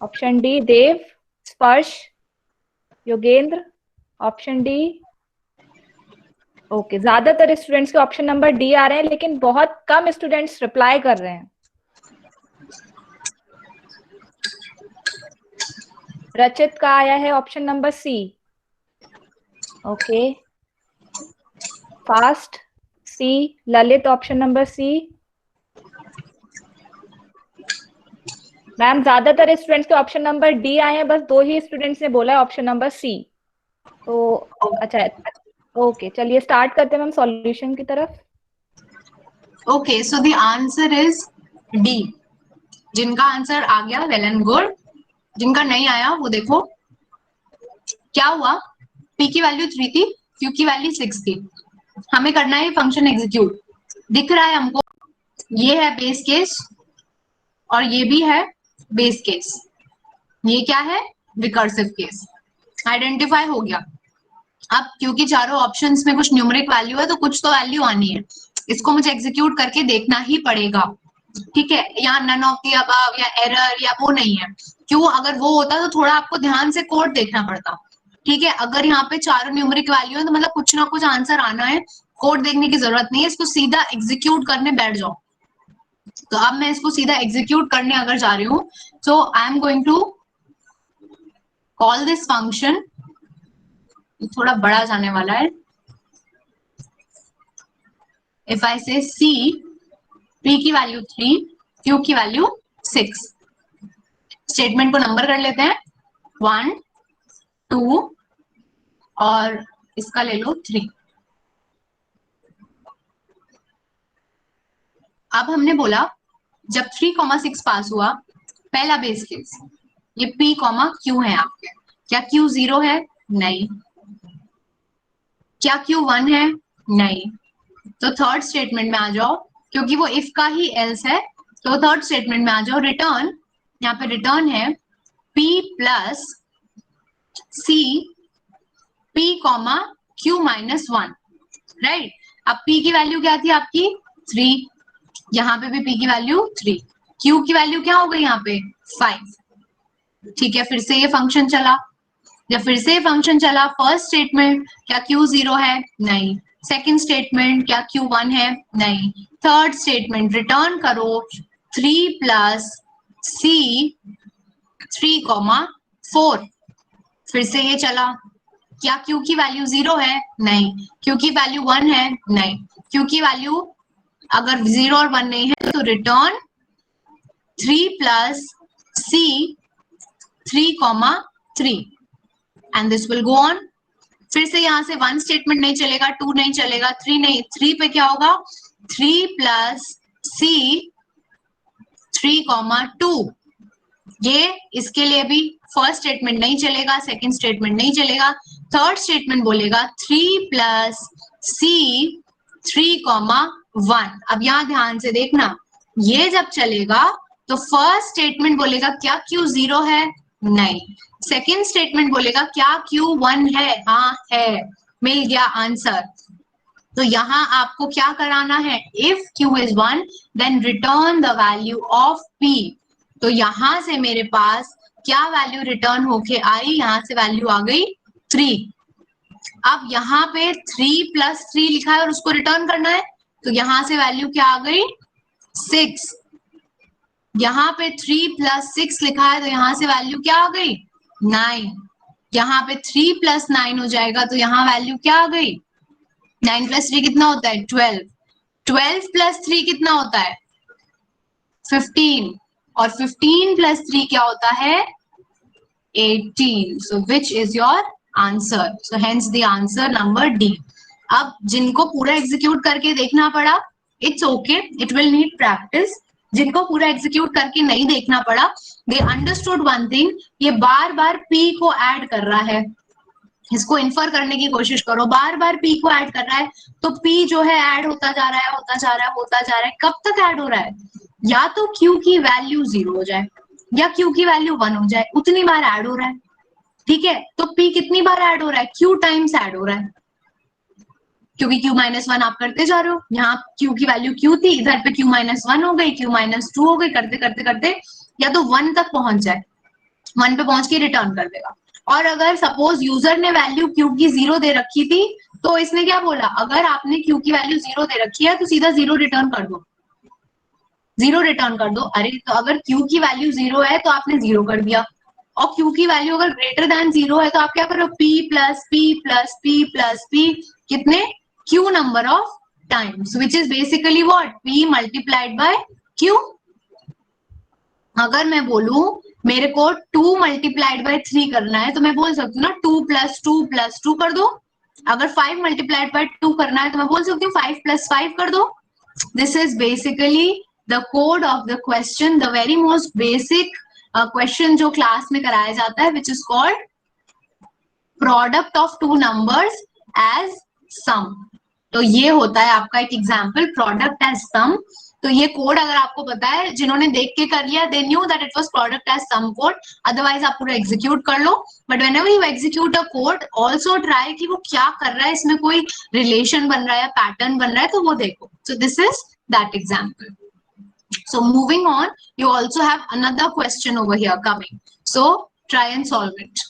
option D Dev, Sparsh, Yogendra option D. Okay, ज्यादातर स्टूडेंट्स के ऑप्शन नंबर डी आ रहे हैं, लेकिन बहुत कम स्टूडेंट्स रिप्लाई कर रहे हैं। रचित का आया है option number C. Okay, fast C. Lalit option number C. Ma'am ज्यादातर स्टूडेंट्स के ऑप्शन नंबर डी आए हैं, बस 2 ही स्टूडेंट्स ने बोला है ऑप्शन नंबर सी। तो अच्छा, ओके चलिए स्टार्ट करते हैं मैम सॉल्यूशन की तरफ। Okay, so the answer is D. जिनका आंसर आ गया वेल एंड गुड, जिनका नहीं आया वो देखो क्या हुआ। पी की वैल्यू 3 थी, क्यू की वैल्यू 6 थी, हमें करना है फंक्शन एग्जीक्यूट। दिख रहा है हमको, ये है बेस केस और ये भी है बेस केस, ये क्या है रिकर्सिव केस, आइडेंटिफाई हो गया। अब क्योंकि चारों ऑप्शंस में कुछ न्यूमेरिक वैल्यू है तो कुछ तो वैल्यू आनी है, इसको मुझे एग्जीक्यूट करके देखना ही पड़ेगा, ठीक है। यहाँ नन ऑफ द अबव या एरर या वो नहीं है, क्यों? अगर वो होता तो थोड़ा आपको ध्यान से कोड देखना पड़ता, ठीक है। अगर यहाँ पे चारों न्यूमेरिक वैल्यू है तो मतलब कुछ ना कुछ आंसर आना है, कोड देखने की जरूरत नहीं है, इसको सीधा एग्जीक्यूट करने बैठ जाओ। तो अब मैं इसको सीधा एग्जीक्यूट करने अगर जा रही हूँ, तो I am going to call this function, थोड़ा बड़ा जाने वाला है। If I say see, P की वैल्यू 3, क्यू की वैल्यू 6, स्टेटमेंट को नंबर कर लेते हैं 1 2 और इसका ले लो 3। अब हमने बोला जब 3,6 पास हुआ, पहला बेस केस ये p, q है आपके, क्या q 0 है? नहीं। क्या q 1 है? नहीं। तो थर्ड स्टेटमेंट में आ जाओ, क्योंकि वो इफ का ही एल्स है, तो थर्ड स्टेटमेंट में आ जाओ। रिटर्न, यहाँ पे रिटर्न है p plus c p q minus 1, right. अब p की वैल्यू क्या थी आपकी 3, यहाँ पे भी p की वैल्यू 3, q की वैल्यू क्या हो गई यहाँ पे 5, ठीक है। फिर से ये फंक्शन चला, जब फिर से फंक्शन चला, फर्स्ट स्टेटमेंट क्या q 0 है? नहीं। सेकंड स्टेटमेंट क्या q 1 है? नहीं। थर्ड स्टेटमेंट रिटर्न करो 3 प्लस c 3,4, फिर से ये चला, क्या q की वैल्यू 0 है? नहीं। q की वैल्यू 1 है? नहीं। q की वैल्यू अगर 0 और 1 नहीं है तो return 3 plus c 3,3 and this will go on. फिर से यहाँ से 1 स्टेटमेंट नहीं चलेगा, 2 नहीं चलेगा, 3 नहीं, 3 पे क्या होगा 3 प्लस सी 3,2। ये इसके लिए भी फर्स्ट स्टेटमेंट नहीं चलेगा, सेकंड स्टेटमेंट नहीं चलेगा, थर्ड स्टेटमेंट बोलेगा 3 प्लस सी 3,1। अब यहाँ ध्यान से देखना, ये जब चलेगा तो फर्स्ट स्टेटमेंट बोलेगा क्या Q 0 है, नहीं। सेकंड स्टेटमेंट बोलेगा क्या Q 1 है, हाँ है, मिल गया आंसर। तो यहाँ आपको क्या कराना है, if Q is 1 then return the value of P। तो यहाँ से मेरे पास क्या वैल्यू रिटर्न होके आई, यहाँ से वैल्यू आ गई 3। अब यहाँ पे 3 प्लस 3 लिखा है और उसको रिटर्न करना है, तो यहाँ से वैल्यू क्या आ गई 6। यहाँ पे 3 प्लस 6 लिखा है तो यहाँ से वैल्यू क्या आ गई 9। यहाँ पे 3 प्लस 9 हो जाएगा तो यहाँ वैल्यू क्या आ गई 9 प्लस 3 कितना होता है 12। 12 प्लस 3 कितना होता है 15 और 15 प्लस 3 क्या होता है 18। So which is your answer? So hence the answer number D। अब जिनको पूरा एग्जीक्यूट करके देखना पड़ा, it's okay, it will need practice. जिनको पूरा एग्जीक्यूट करके नहीं देखना पड़ा, दे अंडरस्टूड वन थिंग, ये बार बार P को ऐड कर रहा है, इसको इन्फर करने की कोशिश करो, बार बार P को ऐड कर रहा है, तो P जो है ऐड होता जा रहा है, होता जा रहा है, होता जा रहा है। कब तक ऐड हो रहा है, या तो Q की वैल्यू 0 हो जाए या Q की वैल्यू 1 हो जाए, उतनी बार ऐड हो रहा है, ठीक है। तो P कितनी बार ऐड हो रहा है, Q टाइम्स ऐड हो रहा है, क्योंकि Q माइनस 1 आप करते जा रहे हो। यहाँ Q की वैल्यू Q थी, इधर पे Q माइनस 1 हो गई, Q माइनस 2 हो गई, करते करते करते या तो 1 तक पहुंच जाए, 1 पे पहुंच के रिटर्न कर देगा। और अगर सपोज यूजर ने वैल्यू Q की 0 दे रखी थी, तो इसने क्या बोला, अगर आपने Q की वैल्यू 0 दे रखी है तो सीधा 0 रिटर्न कर दो, 0 रिटर्न कर दो। अरे तो अगर Q की वैल्यू 0 है तो आपने 0 कर दिया, और Q की वैल्यू अगर ग्रेटर देन 0 है तो आप क्या करो, P plus P plus P plus P, कितने Q number of times, which is basically what P multiplied by Q। अगर मैं बोलूं मेरे को 2 मल्टीप्लाइड बाय 3 करना है, तो मैं बोल सकती हूँ ना 2 प्लस 2 प्लस 2 कर दो। अगर 5 मल्टीप्लाइड बाय 2 करना है तो मैं बोल सकती हूँ 5 प्लस 5 कर दो। This is basically the code of the question, the very most basic question जो क्लास में कराया जाता है, which is called product of two numbers as sum. तो ये होता है आपका एक एग्जाम्पल, प्रोडक्ट एज सम। तो ये कोड अगर आपको पता है, जिन्होंने देख के कर लिया, they knew that it was product as sum code, otherwise आप पूरा एग्जीक्यूट कर लो। But whenever you execute a code, also try कि वो क्या कर रहा है, इसमें कोई रिलेशन बन रहा है, पैटर्न बन रहा है, तो वो देखो। सो this is that example. So moving on, you also have another question over here coming. So try and solve it.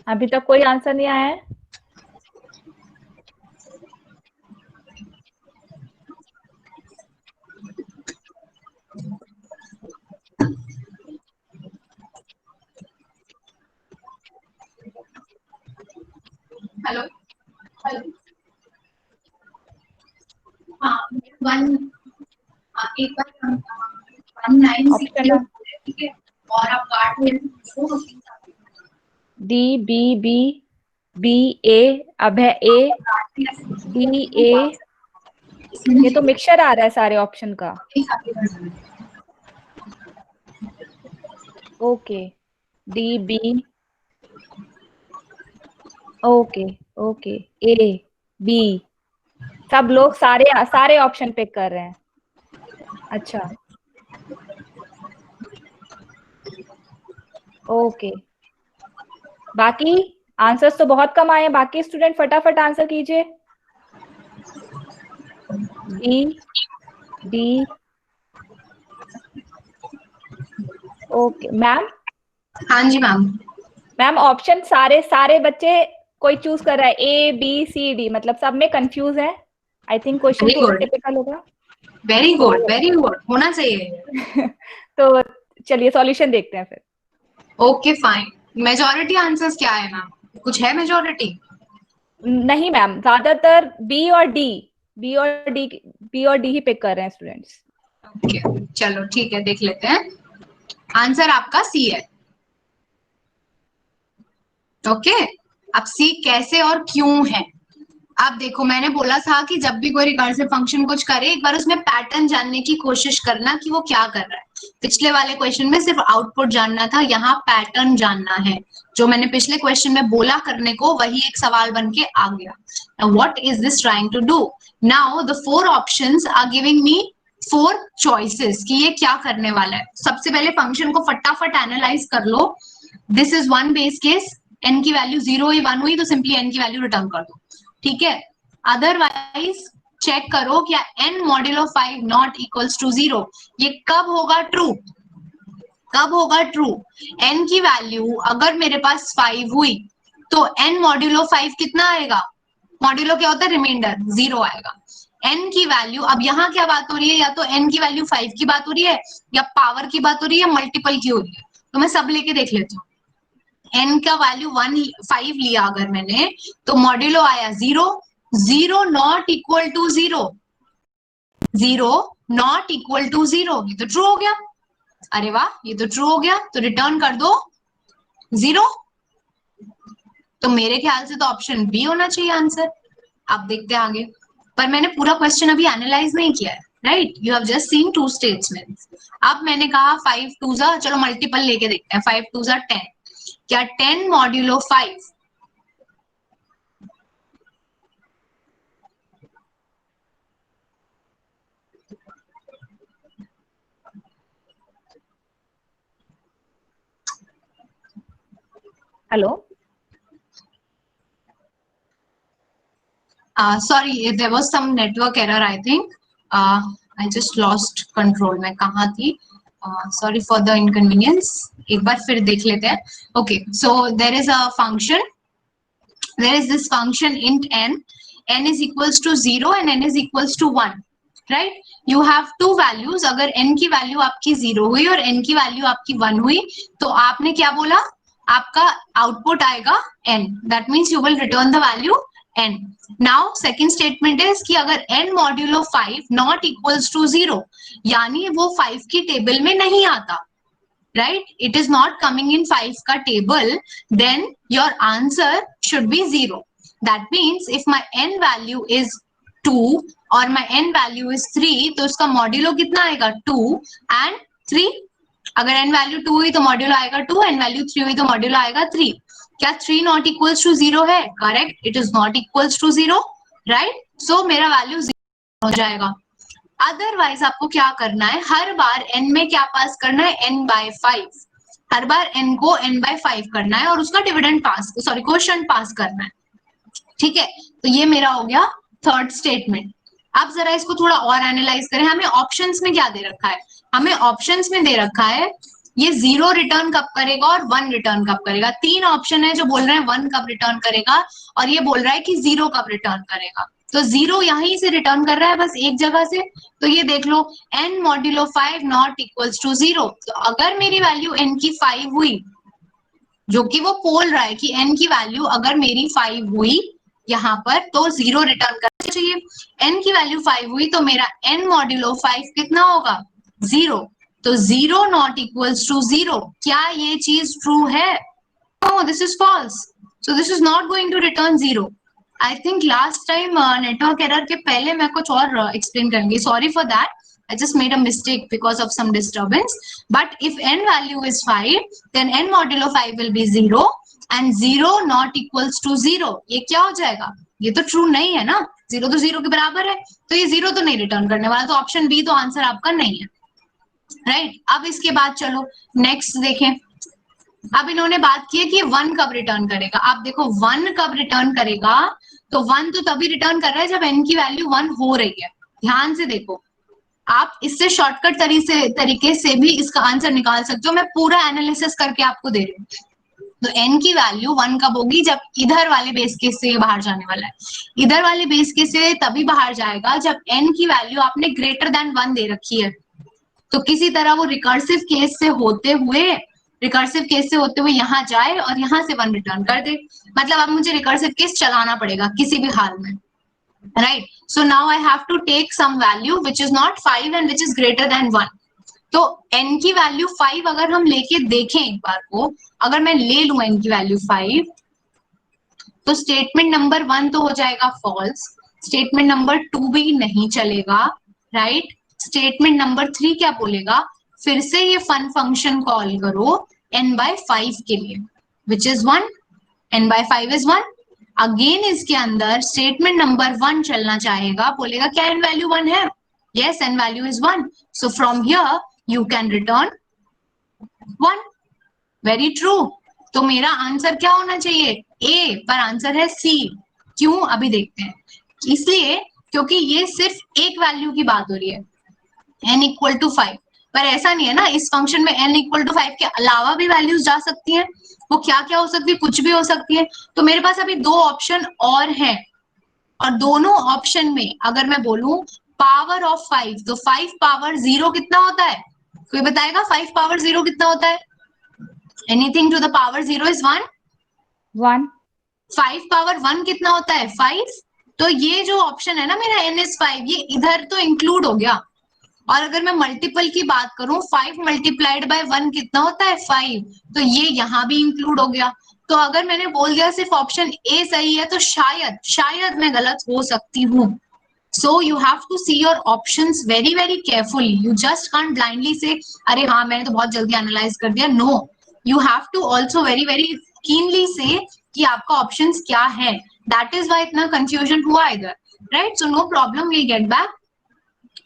अभी तक कोई आंसर नहीं आया है। हेलो हेलो, हाँ वन, एक बार 1960, ठीक है, और आप काट में डी बी बी बी ए, अब है ए डी ए, ये तो मिक्सचर आ रहा है सारे ऑप्शन का। Okay D B, okay okay A B, सब लोग सारे सारे ऑप्शन पिक कर रहे हैं। अच्छा ओके, बाकी आंसर्स तो बहुत कम आए हैं, बाकी स्टूडेंट फटाफट आंसर कीजिए। D D, okay ma'am. हाँ जी मैम। मैम ऑप्शन सारे सारे बच्चे कोई चूज कर रहा है, ए बी सी डी, मतलब सब में कंफ्यूज है। आई थिंक क्वेश्चन थोड़ा टिपिकल होगा। वेरी गुड होना चाहिए। तो चलिए सॉल्यूशन देखते हैं फिर। Okay fine. मेजॉरिटी आंसर्स क्या है मैम, कुछ है मेजॉरिटी? नहीं मैम, ज्यादातर बी और डी, बी और डी, बी और डी ही पिक कर रहे हैं स्टूडेंट्स। ओके चलो ठीक है, देख लेते हैं। आंसर आपका सी है। ओके, अब सी कैसे और क्यों है। अब देखो, मैंने बोला था कि जब भी कोई रिकर्सिव फंक्शन कुछ करे, एक बार उसमें पैटर्न जानने की कोशिश करना कि वो क्या कर रहा है। पिछले वाले क्वेश्चन में सिर्फ आउटपुट जानना था, यहाँ पैटर्न जानना है। जो मैंने पिछले क्वेश्चन में बोला करने को, वही एक सवाल बन के आ गया। What is this trying to do? Now the 4 options are giving me 4 choices कि ये क्या करने वाला है। सबसे पहले फंक्शन को फटाफट एनालाइज कर लो। This is one base case, n की वैल्यू 0 हुई 1 हुई तो सिंपली एन की वैल्यू रिटर्न कर दो, ठीक है। अदरवाइज चेक करो क्या n modulo 5 not equals to 0, ये कब होगा ट्रू? कब होगा ट्रू? n की वैल्यू अगर मेरे पास 5 हुई तो n मॉड्यूलो 5 कितना आएगा? मॉड्यूलो क्या होता है? रिमाइंडर, 0 आएगा। n की वैल्यू, अब यहाँ क्या बात हो रही है, या तो n की वैल्यू 5 की बात हो रही है, या पावर की बात हो रही है, मल्टीपल की हो रही है। तो मैं सब लेके देख लेती हूँ। n का वैल्यू 5 लिया अगर मैंने, तो मॉड्यूलो आया 0, 0 not equal to 0, 0 not equal to 0, ये तो ट्रू हो गया। अरे वाह, ये तो ट्रू हो गया, तो रिटर्न कर दो 0। तो मेरे ख्याल से तो ऑप्शन बी होना चाहिए आंसर। आप देखते हैं आगे, पर मैंने पूरा क्वेश्चन अभी एनालाइज नहीं किया है, right? You have just seen 2 statements. अब मैंने कहा 5 2 जा, चलो मल्टीपल लेके देखते हैं। 5 2 जा 10, क्या 10 modulo 5 hello, sorry, there was some network error, I think. I just lost control. मैं कहाँ थी? Sorry for the inconvenience. एक बार फिर देख लेते हैं. Okay, so there is a function. There is this function int n. N is equals to 0 and n is equals to 1. Right? You have two values. अगर n की वैल्यू आपकी 0 हुई और n की वैल्यू आपकी 1 हुई, तो आपने क्या बोला? आपका आउटपुट आएगा n. That means you will return the value n. Now second statement is कि अगर n modulo 5 not equals to 0, यानी वो 5 की टेबल में नहीं आता, right? It is not coming in 5 का table, then your answer should be 0. That means if my n value is 2 और my n value is 3, तो उसका मॉड्यूलो कितना आएगा? 2 and 3. अगर n वैल्यू 2 हुई तो मॉड्यूलो आएगा 2, n वैल्यू 3 हुई तो मॉड्यूलो आएगा 3. क्या 3 नॉट इक्वल्स टू 0 है? Correct, it is not equals to 0, right? So मेरा वैल्यू 0 हो जाएगा। अदरवाइज आपको क्या करना है, हर बार n में क्या पास करना है? n by 5। Her bar n को n by 5 करना है और उसका डिविडेंड पास, सॉरी क्वोशिएंट पास करना है, ठीक है। तो ये मेरा हो गया थर्ड स्टेटमेंट। अब जरा इसको थोड़ा और एनालाइज करें। हमें ऑप्शंस में क्या दे रखा है? हमें ऑप्शंस में दे रखा है ये 0 रिटर्न कब करेगा और 1 रिटर्न कब करेगा। 3 ऑप्शन है जो बोल रहे हैं 1 कब रिटर्न करेगा, और ये बोल रहा है कि 0 कब रिटर्न करेगा। तो 0 यहीं से रिटर्न कर रहा है, बस एक जगह से। तो ये देख लो, n modulo 5 not equals to 0। तो अगर मेरी वैल्यू n की 5 हुई, जो कि वो बोल रहा है कि n की वैल्यू अगर मेरी 5 हुई यहाँ पर, तो 0 रिटर्न करना चाहिए। n की वैल्यू 5 हुई तो मेरा n मॉड्यूलो 5 कितना होगा? 0। तो 0 नॉट इक्वल्स टू 0, क्या ये चीज ट्रू है? No, this is false. So this is not going to return 0। I think last time network error के पहले मैं कुछ और एक्सप्लेन करूंगी, sorry for that. I just made a mistake because of some disturbance. But if n value is 5, then n modulo 5 will be 0 and 0 not equals to 0. ये क्या हो जाएगा? ये तो ट्रू नहीं है ना, 0 तो 0 के बराबर है, तो ये 0 तो नहीं रिटर्न करने वाला, तो ऑप्शन बी तो आंसर आपका नहीं है, राइट? अब इसके बाद चलो नेक्स्ट देखें। अब इन्होंने बात की है कि 1 कब रिटर्न करेगा। आप देखो 1 कब रिटर्न करेगा, तो 1 तो तभी रिटर्न कर रहा है जब n की वैल्यू 1 हो रही है। ध्यान से देखो, आप इससे शॉर्टकट तरीके से भी इसका आंसर निकाल सकते हो। मैं पूरा एनालिसिस करके आपको दे रही हूँ। तो n की वैल्यू 1 कब होगी? जब इधर वाले बेस केस से बाहर जाने वाला है। इधर वाले बेस केस से तभी बाहर जाएगा जब n की वैल्यू आपने ग्रेटर देन 1 दे रखी है। तो किसी तरह वो रिकर्सिव केस से होते हुए यहाँ जाए और यहाँ से 1 रिटर्न कर दे। मतलब अब मुझे रिकर्सिव केस चलाना पड़ेगा किसी भी हाल में, right. So now I have to take some value which is not 5 and which is greater than 1। तो n की वैल्यू 5 अगर हम लेके देखें एक बार को, अगर मैं ले लूं n की वैल्यू 5, तो स्टेटमेंट नंबर 1 तो हो जाएगा फॉल्स, स्टेटमेंट नंबर 2 भी नहीं चलेगा, राइट। स्टेटमेंट नंबर 3 क्या बोलेगा, फिर से ये फन फंक्शन कॉल करो n/5 के लिए, which is 1, n/5 is 1। Again इसके अंदर स्टेटमेंट नंबर 1 चलना चाहेगा, बोलेगा क्या n वैल्यू 1 है, yes n value is 1, so from here you can return 1, very true. तो मेरा आंसर क्या होना चाहिए, ए, पर आंसर है सी। क्यों, अभी देखते हैं। इसलिए क्योंकि ये सिर्फ एक वैल्यू की बात हो रही है, n इक्वल टू 5, पर ऐसा नहीं है ना, इस फंक्शन में n इक्वल टू 5 के अलावा भी वैल्यूज जा सकती हैं। वो क्या क्या हो सकती है, कुछ भी हो सकती है। तो मेरे पास अभी 2 ऑप्शन और हैं, और दोनों ऑप्शन में अगर मैं बोलूं पावर ऑफ 5, तो 5 पावर 0 कितना होता है, कोई बताएगा 5 पावर 0 कितना होता है? Anything to the power 0 is 1। 1। 5 power 1 कितना होता है, 5। तो ये जो ऑप्शन है ना मेरा n इज 5, ये इधर तो इंक्लूड हो गया। और अगर मैं मल्टीपल की बात करूं, 5 मल्टीप्लाइड बाय 1 कितना होता है, 5, तो ये यहां भी इंक्लूड हो गया। तो अगर मैंने बोल दिया सिर्फ ऑप्शन ए सही है, तो शायद मैं गलत हो सकती हूँ। So you have to see your options very very carefully. You just can't blindly say अरे हाँ मैंने तो बहुत जल्दी एनालाइज कर दिया। No, you have to also very very keenly say कि आपका ऑप्शंस क्या है। That is why इतना कंफ्यूजन हुआ इधर, right? So no problem, we'll get back.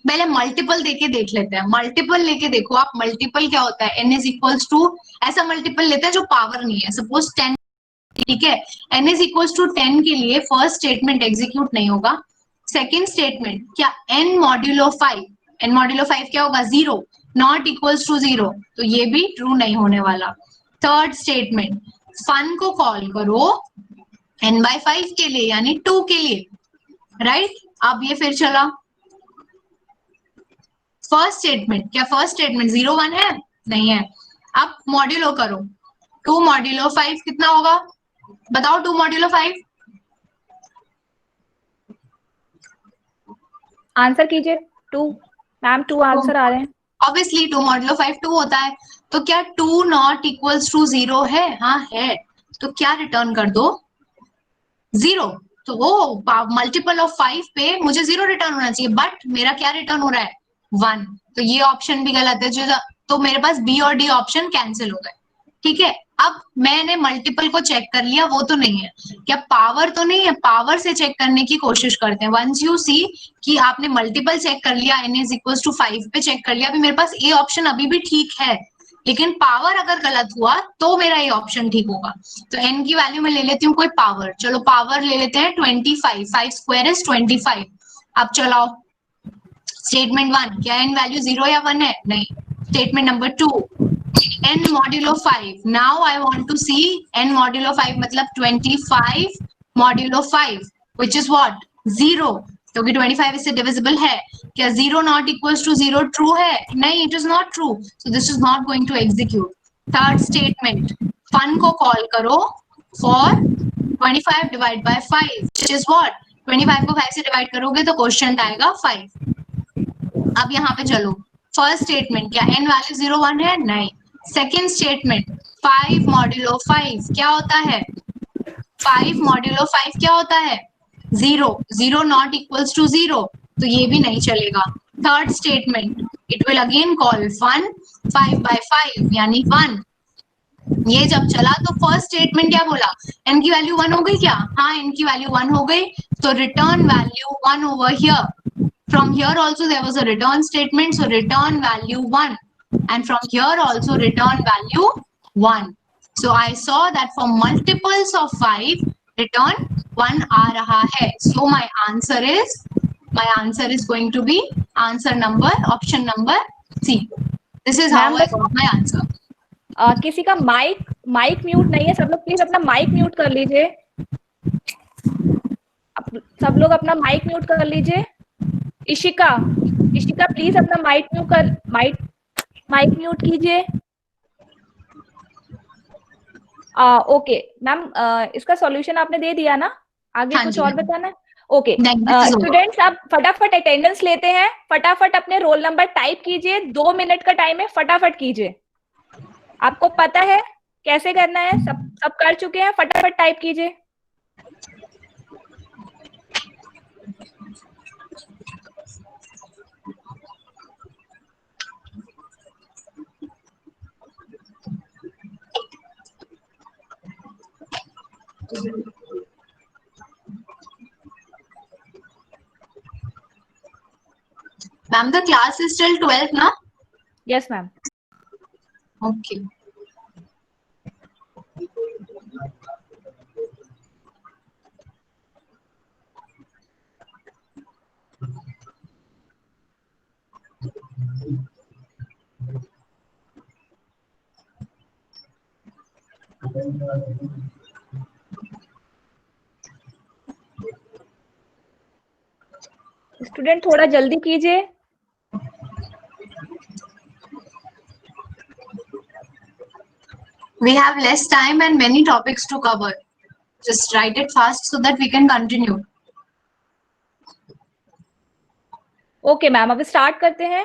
पहले मल्टीपल देके देख लेते हैं। मल्टीपल लेके देखो आप, मल्टीपल क्या होता है, n इज इक्वल्स टू, ऐसा मल्टीपल लेते हैं जो पावर नहीं है, सपोज 10, ठीक है। n इज इक्वल्स टू 10 के लिए फर्स्ट स्टेटमेंट एग्जीक्यूट नहीं होगा। सेकेंड स्टेटमेंट क्या, n मॉड्यूलो 5, n मॉड्यूलो 5 क्या होगा, 0, नॉट इक्वल्स टू 0, तो ये भी ट्रू नहीं होने वाला। थर्ड स्टेटमेंट, फन को कॉल करो n/5 के लिए यानी 2 के लिए, राइट। अब ये फिर चला फर्स्ट स्टेटमेंट, क्या फर्स्ट स्टेटमेंट 0 1 है, नहीं है। अब मॉड्यूलो करो, 2 मॉड्यूलो 5 कितना होगा, बताओ 2 मॉड्यूलो 5, आंसर कीजिए। 2 मैम, 2 आंसर आ रहे हैं। ऑब्वियसली 2 मॉड्यूलो 5 2 होता है। तो क्या 2 नॉट इक्वल्स टू 0 है, हाँ है। तो क्या रिटर्न कर दो, 0। तो वो मल्टीपल ऑफ 5 पे मुझे 0 रिटर्न होना चाहिए, बट मेरा क्या रिटर्न हो रहा है, 1। तो ये ऑप्शन भी गलत है, जो तो मेरे पास बी और डी ऑप्शन कैंसिल हो गए, ठीक है। अब मैंने मल्टीपल को चेक कर लिया, वो तो नहीं है, क्या पावर तो नहीं है, पावर से चेक करने की कोशिश करते हैं। वंस यू सी कि आपने मल्टीपल चेक कर लिया, n इज इक्वल टू 5 पे चेक कर लिया, अभी मेरे पास ए ऑप्शन अभी भी ठीक है, लेकिन पावर अगर गलत हुआ तो मेरा ये ऑप्शन ठीक होगा। तो n की वैल्यू मैं ले लेती हूँ कोई पावर, चलो पावर ले लेते हैं 25, 5 स्क्वायर इज 25। अब चलाओ स्टेटमेंट 1, क्या n वैल्यू 0 या 1 है, नहीं। Statement number 2, n modulo 5, now I want to see n modulo 5 मतलब 25 मॉड्यूलो 5 व्हिच इज व्हाट, 0, क्योंकि 25 इससे डिविजिबल है। क्या 0 नॉट इक्वल्स टू 0 ट्रू है, नहीं, it is not true, so this is not going to execute. Third statement, fun को कॉल करो for 25 divide by 5 which is what, 25 को 5 से डिवाइड करोगे तो क्वोशिएंट आएगा 5। अब यहाँ पे चलो, फर्स्ट स्टेटमेंट, क्या n वैल्यू 0 1 है, नहीं। सेकेंड स्टेटमेंट, 5 मॉड्यूलो 5 क्या होता है, 5 मॉड्यूलो 5 क्या होता है, 0, 0 नॉट इक्वल्स टू 0, तो ये भी नहीं चलेगा। Third statement, it will again call fun 5 by 5 यानी 1। ये जब चला तो फर्स्ट स्टेटमेंट क्या बोला, n की वैल्यू 1 हो गई क्या, हाँ n की वैल्यू 1 हो गई, तो return value 1 over here. From here also there was a return statement, so return value 1, and from here also return value 1. So I saw that for multiples of 5 return 1 आ रहा है, so my answer is going to be answer number, option number C. This is how I got my answer. किसी का माइक म्यूट नहीं है, सब लोग प्लीज अपना माइक म्यूट कर लीजिए। सब लोग अपना माइक म्यूट कर लीजिए। इशिका प्लीज अपना माइक माइक म्यूट कीजिए। ओके मैम, इसका सॉल्यूशन आपने दे दिया ना, आगे हाँ कुछ जी, और बताना है? ओके नहीं दिस इज ओवर। स्टूडेंट्स, आप फटाफट अटेंडेंस लेते हैं, फटाफट अपने रोल नंबर टाइप कीजिए, 2 मिनट का टाइम है, फटाफट कीजिए। आपको पता है कैसे करना है, सब सब कर चुके हैं, फटाफट टाइप कीजिए। Ma'am the class is till 12 ना? Yes ma'am. ओके। स्टूडेंट थोड़ा जल्दी कीजिए। We have less time and many topics to cover. Just write it fast so that we can continue. Okay ma'am, अब स्टार्ट करते हैं।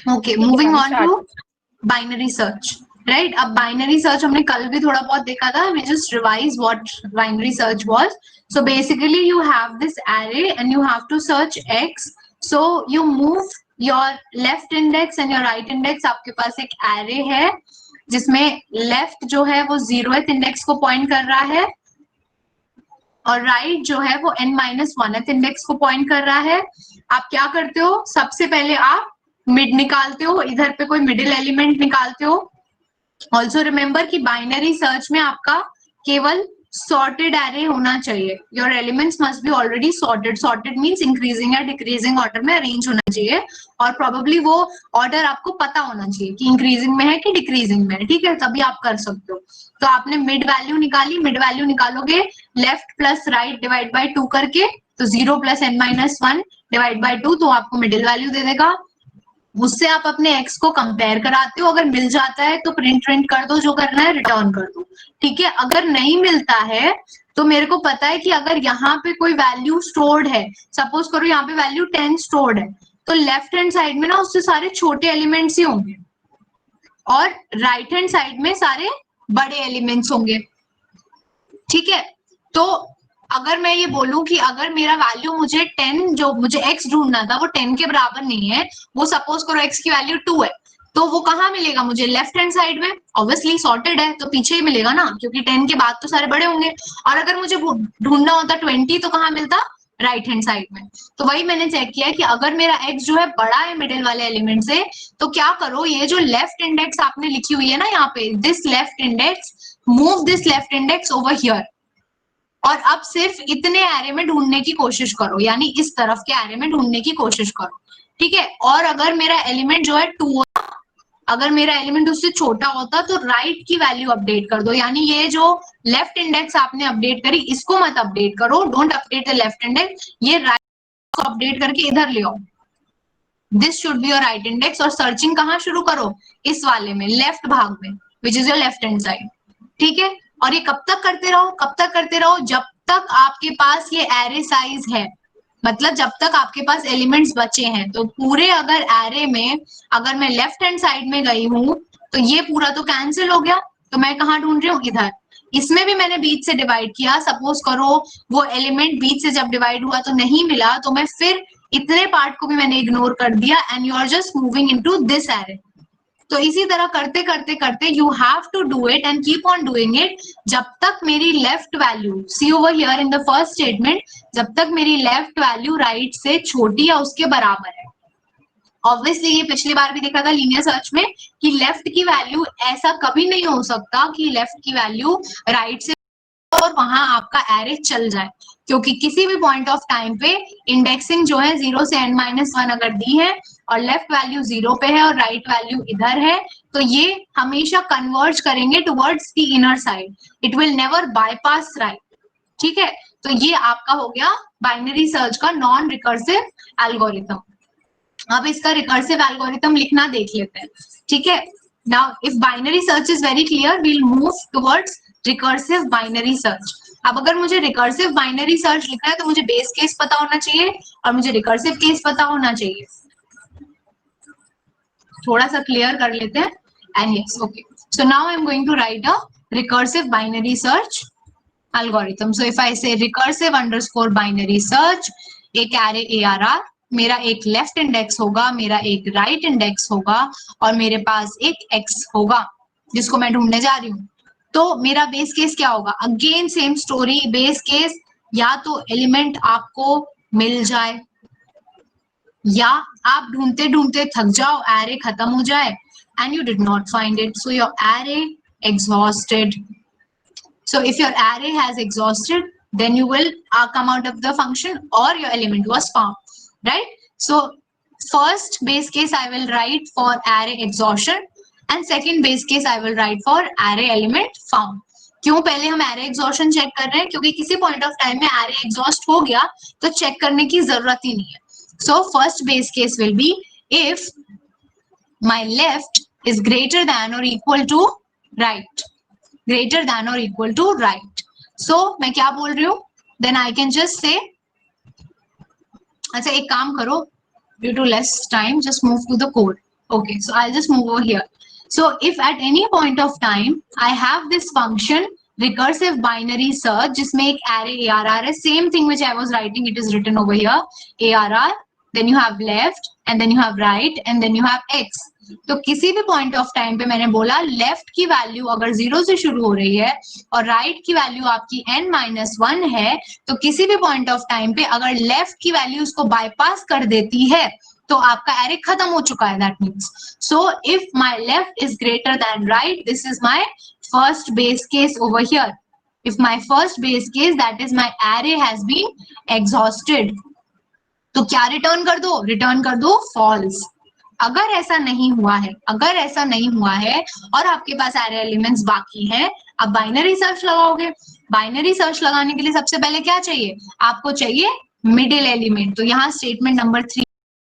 Okay, ठीक है moving ma'am, on start. to binary search. Right? अब binary search हमने कल भी थोड़ा बहुत देखा था. We just revise what binary search was. So basically you have this array and you have to search X. So you move your left index and your right index. आपके पास एक array है जिसमें left जो है वो 0th index को point कर रहा है और राइट जो है वो n-1th इंडेक्स को पॉइंट कर रहा है। आप क्या करते हो, सबसे पहले आप मिड निकालते हो, इधर पे कोई मिडिल एलिमेंट निकालते हो। ऑल्सो रिमेंबर कि बाइनरी सर्च में आपका केवल सॉर्टेड एरे होना चाहिए। Your elements must be already sorted. Sorted means increasing या डिक्रीजिंग ऑर्डर में अरेंज होना चाहिए और प्रोबेबली वो ऑर्डर आपको पता होना चाहिए कि इंक्रीजिंग में है कि डिक्रीजिंग में है। ठीक है, तभी आप कर सकते हो। तो आपने मिड वैल्यू निकाली, मिड वैल्यू निकालोगे left plus right divide by 2 करके, तो 0 प्लस n-1 डिवाइड बाय 2, तो आपको मिडिल वैल्यू दे देगा। उससे आप अपने x को कंपेयर कराते हो, अगर मिल जाता है तो प्रिंट कर दो, जो करना है रिटर्न कर दो। ठीक है, अगर नहीं मिलता है तो मेरे को पता है कि अगर यहाँ पे कोई वैल्यू स्टोर्ड है, सपोज करो यहाँ पे वैल्यू 10 स्टोर्ड है, तो लेफ्ट हैंड साइड में ना उससे सारे छोटे एलिमेंट्स ही होंगे और राइट हैंड साइड में सारे बड़े एलिमेंट्स होंगे। ठीक है, तो अगर मैं ये बोलूं कि अगर मेरा वैल्यू मुझे 10, जो मुझे x ढूंढना था वो 10 के बराबर नहीं है, वो सपोज करो x की वैल्यू 2 है, तो वो कहाँ मिलेगा मुझे? लेफ्ट हैंड साइड में। ऑब्वियसली सॉर्टेड है तो पीछे ही मिलेगा ना, क्योंकि 10 के बाद तो सारे बड़े होंगे। और अगर मुझे ढूंढना होता 20, तो कहाँ मिलता? राइट हैंड साइड में। तो वही मैंने चेक किया कि अगर मेरा x जो है बड़ा है मिडिल वाले एलिमेंट से, तो क्या करो, ये जो लेफ्ट इंडेक्स आपने लिखी हुई है ना यहाँ पे, this left index, move this left index over here, और अब सिर्फ इतने एरे में ढूंढने की कोशिश करो, यानी इस तरफ के एरे में ढूंढने की कोशिश करो। ठीक है, और अगर मेरा एलिमेंट जो है 2, अगर मेरा एलिमेंट उससे छोटा होता तो राइट की वैल्यू अपडेट कर दो, यानी ये जो लेफ्ट इंडेक्स आपने अपडेट करी इसको मत अपडेट करो, don't update the left index, ये राइट को अपडेट करके इधर ले आओ, this should be your right index. और सर्चिंग कहाँ शुरू करो? इस वाले में, लेफ्ट भाग में, which is your left hand side. ठीक है, और ये कब तक करते रहो? कब तक करते रहो? जब तक आपके पास ये एरे साइज है, मतलब जब तक आपके पास एलिमेंट्स बचे हैं। तो पूरे अगर एरे में अगर मैं लेफ्ट हैंड साइड में गई हूं तो ये पूरा तो कैंसिल हो गया, तो मैं कहाँ ढूंढ रही हूँ? इधर। इसमें भी मैंने बीच से डिवाइड किया, सपोज करो वो एलिमेंट बीच से जब डिवाइड हुआ तो नहीं मिला, तो मैं फिर इतने पार्ट को भी मैंने इग्नोर कर दिया and you are just moving into this array. तो इसी तरह करते करते करते you have to do it and keep on doing it, जब तक मेरी left value, see over here in the first statement, जब तक मेरी लेफ्ट वैल्यू राइट से छोटी या उसके बराबर है। ऑब्वियसली ये पिछली बार भी देखा था लीनियर सर्च में कि लेफ्ट की वैल्यू, ऐसा कभी नहीं हो सकता कि लेफ्ट की वैल्यू राइट से और वहां आपका एरे चल जाए, क्योंकि किसी भी पॉइंट ऑफ टाइम पे इंडेक्सिंग जो है 0 से n-1 अगर दी है और लेफ्ट वैल्यू 0 पे है और राइट वैल्यू इधर है, तो ये हमेशा कन्वर्ज करेंगे towards the inner side, it will never bypass right. ठीक है, तो ये आपका हो गया बाइनरी सर्च का नॉन रिकर्सिव एल्गोरिथम। अब इसका रिकर्सिव एल्गोरिथम लिखना देख लेते हैं, ठीक है। Now if binary search is very clear, we'll move towards recursive binary search. अब अगर मुझे रिकर्सिव बाइनरी सर्च लिखना है तो मुझे बेस केस पता होना चाहिए और मुझे रिकर्सिव केस पता होना चाहिए। थोड़ा सा क्लियर कर लेते हैं। And yes, okay, so now I am going to write a recursive binary search algorithm. So if I say recursive underscore binary search, एक array ARR, मेरा एक लेफ्ट इंडेक्स होगा, मेरा एक राइट इंडेक्स होगा और मेरे पास एक x होगा जिसको मैं ढूंढने जा रही हूँ। तो मेरा बेस केस क्या होगा? Again same story, base case या तो एलिमेंट आपको मिल जाए या आप ढूंढते ढूंढते थक जाओ, एरे खत्म हो जाए and you did not find it, so your array exhausted. So if your array has exhausted, then you will come out of the function or your element was found, right? So first base case I will write for array exhaustion and second base case I will write for array element found. क्यों पहले हम array exhaustion चेक कर रहे हैं? क्योंकि किसी point of time में array exhaust हो गया तो चेक करने की जरूरत ही नहीं है. So first base case will be if my left is greater than or equal to right. Greater than or equal to right. So मैं क्या बोल रही हूँ? Then I can just say, अच्छा एक काम करो, due to less time, just move to the code. Okay, so I'll just move over here. So if at any point of time I have this function recursive binary search जिसमें एक array ARR है, same thing which I was writing, it is written over here, ARR, then you have left and then you have right and then you have x. तो किसी भी पॉइंट ऑफ टाइम पे मैंने बोला लेफ्ट की वैल्यू अगर 0 से शुरू हो रही है और राइट की वैल्यू आपकी n-1 है, तो किसी भी पॉइंट ऑफ टाइम पे अगर लेफ्ट की वैल्यू उसको बाईपास कर देती है तो आपका एरे खत्म हो चुका है. That means so if my left is greater than right, this is my first base case over here. If my first base case, that is my array has been exhausted, तो क्या रिटर्न कर दो? रिटर्न कर दो फॉल्स. अगर ऐसा नहीं हुआ है, अगर ऐसा नहीं हुआ है और आपके पास एरे एलिमेंट्स बाकी हैं, अब बाइनरी सर्च लगाओगे. बाइनरी सर्च लगाने के लिए सबसे पहले क्या चाहिए? आपको चाहिए मिडिल एलिमेंट. तो यहाँ स्टेटमेंट नंबर 3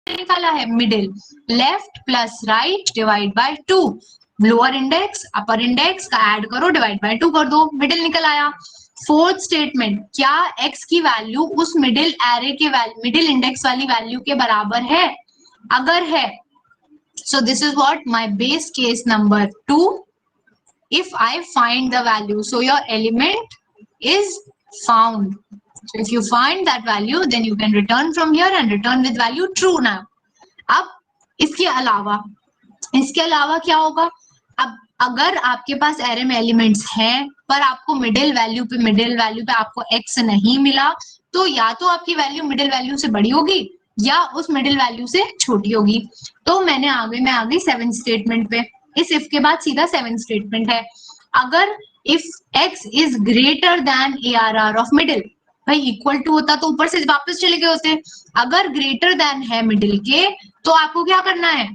निकाला है, middle. Left plus right divide by 2. Lower index upper index का ऐड करो, डिवाइड बाय 2 कर दो, मिडिल निकल आया. फोर्थ स्टेटमेंट, क्या x की वैल्यू उस मिडिल एरे के वैल्यू, मिडिल इंडेक्स वाली वैल्यू के बराबर है? अगर है, so this is what my base case number 2. If I find the value, so your element is found. So if you find that value, then you can return from here and return with value true now. अब इसके अलावा क्या होगा? अब अगर आपके पास एरे में एलिमेंट्स हैं पर आपको मिडिल वैल्यू पे आपको x नहीं मिला, तो या तो आपकी वैल्यू मिडिल वैल्यू से बड़ी होगी या उस मिडिल वैल्यू से छोटी होगी. तो मैं आ गई 7th स्टेटमेंट पे. इस इफ के बाद सीधा 7th स्टेटमेंट है. अगर if x is greater then ARR of middle, भाई इक्वल टू होता तो ऊपर से वापस चले गए होते. अगर ग्रेटर देन है मिडिल के, तो आपको क्या करना है?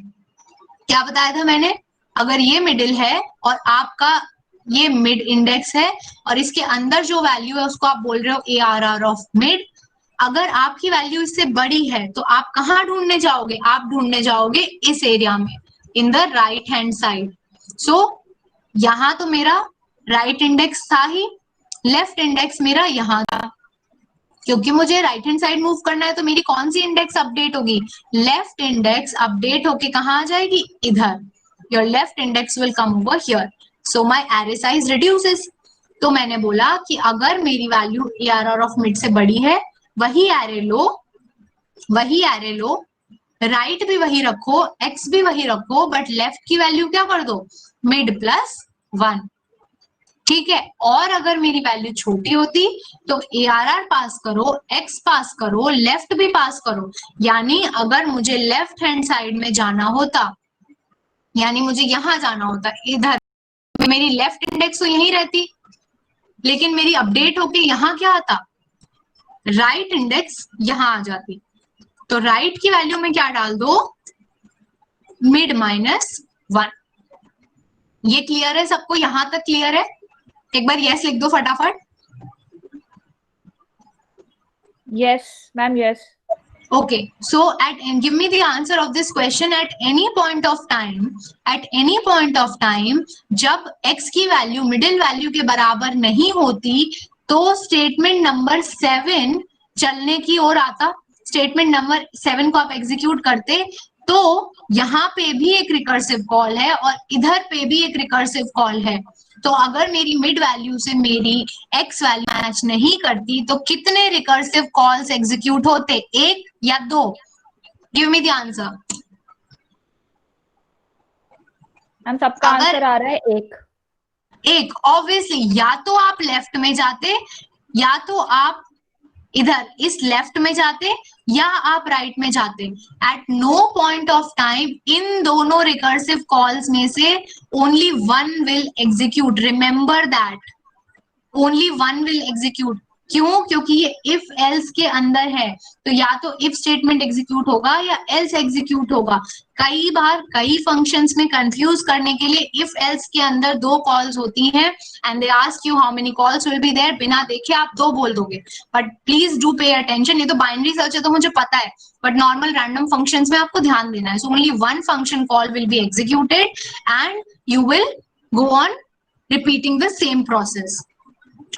क्या बताया था मैंने? अगर ये मिडिल है और आपका ये मिड इंडेक्स है और इसके अंदर जो वैल्यू है उसको आप बोल रहे हो ARR ऑफ मिड, अगर आपकी वैल्यू इससे बड़ी है तो आप कहाँ ढूंढने जाओगे? आप ढूंढने जाओगे इस एरिया में, in the right hand side. So यहाँ तो मेरा राइट इंडेक्स था ही, लेफ्ट इंडेक्स मेरा यहाँ था. क्योंकि मुझे राइट हैंड साइड मूव करना है तो मेरी कौन सी इंडेक्स अपडेट होगी? लेफ्ट इंडेक्स अपडेट होके कहाँ आ जाएगी? इधर. Your left index will come over here. So my array size reduces. तो मैंने बोला कि अगर मेरी वैल्यू ARR ऑफ मिड से बड़ी है, वही एरे लो, राइट भी वही रखो, x भी वही रखो, बट लेफ्ट की वैल्यू क्या कर दो? Mid plus 1. ठीक है. और अगर मेरी वैल्यू छोटी होती तो ARR पास करो, x पास करो, लेफ्ट भी पास करो. यानी अगर मुझे लेफ्ट हैंड साइड में जाना होता, यानी मुझे यहां जाना होता इधर, मेरी लेफ्ट इंडेक्स तो यहीं रहती, लेकिन मेरी अपडेट होके यहाँ क्या आता? राइट इंडेक्स यहां आ जाती. तो राइट की वैल्यू में क्या डाल दो? मिड -1. ये क्लियर है सबको? यहां तक क्लियर है? एक बार यस लिख दो फटाफट. Yes ma'am, yes. Okay, so give me the answer of this question. At any point of time, जब x की वैल्यू मिडिल वैल्यू के बराबर नहीं होती तो स्टेटमेंट नंबर 7 चलने की ओर आता। स्टेटमेंट नंबर 7 को आप एग्जीक्यूट करते तो यहाँ पे भी एक रिकर्सिव कॉल है और इधर पे भी एक रिकर्सिव कॉल है। तो अगर मेरी मिड वैल्यू से मेरी एक्स वैल्यू मैच नहीं करती तो कितने रिकर्सिव कॉल्स एग्जीक्यूट होते, एक या दो? Give me the answer. हम सबका आंसर आ रहा है एक। एक ऑब्वियसली, या तो आप लेफ्ट में जाते या तो आप इधर इस लेफ्ट में जाते या आप राइट में जाते। At no point of time in दोनों रिकर्सिव कॉल्स में से only one will execute. Remember that, only one will execute. क्यों? क्योंकि ये इफ एल्स के अंदर है, तो या तो इफ स्टेटमेंट एग्जीक्यूट होगा या एल्स एग्जीक्यूट होगा। कई बार कई फंक्शंस में कंफ्यूज करने के लिए इफ एल्स के अंदर दो कॉल्स होती हैं and they ask you how many calls will be there, बिना देखे आप दो बोल दोगे, but please do pay attention. ये तो बाइनरी सर्च है तो मुझे पता है, बट नॉर्मल रैंडम फंक्शंस में आपको ध्यान देना है। So only one function call will be executed and you will go on repeating the same process.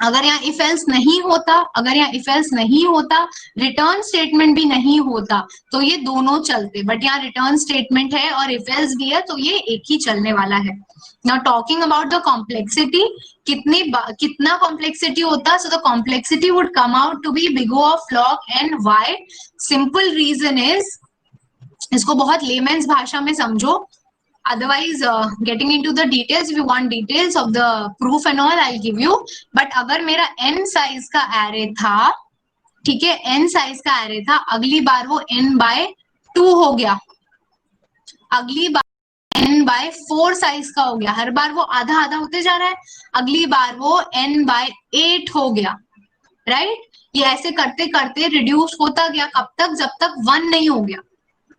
अगर यहाँ इफ एल्स नहीं होता, अगर यहाँ इफ एल्स नहीं होता, रिटर्न स्टेटमेंट भी नहीं होता, तो ये दोनों चलते, बट यहाँ रिटर्न स्टेटमेंट है और इफ एल्स भी है तो ये एक ही चलने वाला है। Now talking about the complexity, कितना कॉम्प्लेक्सिटी होता? So the complexity would come out to be big O of log n y। Simple reason is, इसको बहुत लेमेन्स भाषा में समझो, otherwise getting into the details, if you want details of the proof and all I'll give you, but अगर मेरा n साइज का एरे था, ठीक है, n साइज का एरे था, अगली बार वो n/2 हो गया, अगली बार n/4 साइज का हो गया, हर बार वो आधा आधा होते जा रहा है, अगली बार वो n/8 हो गया, राइट? ये ऐसे करते करते रिड्यूस होता गया, कब तक? जब तक 1 नहीं हो गया,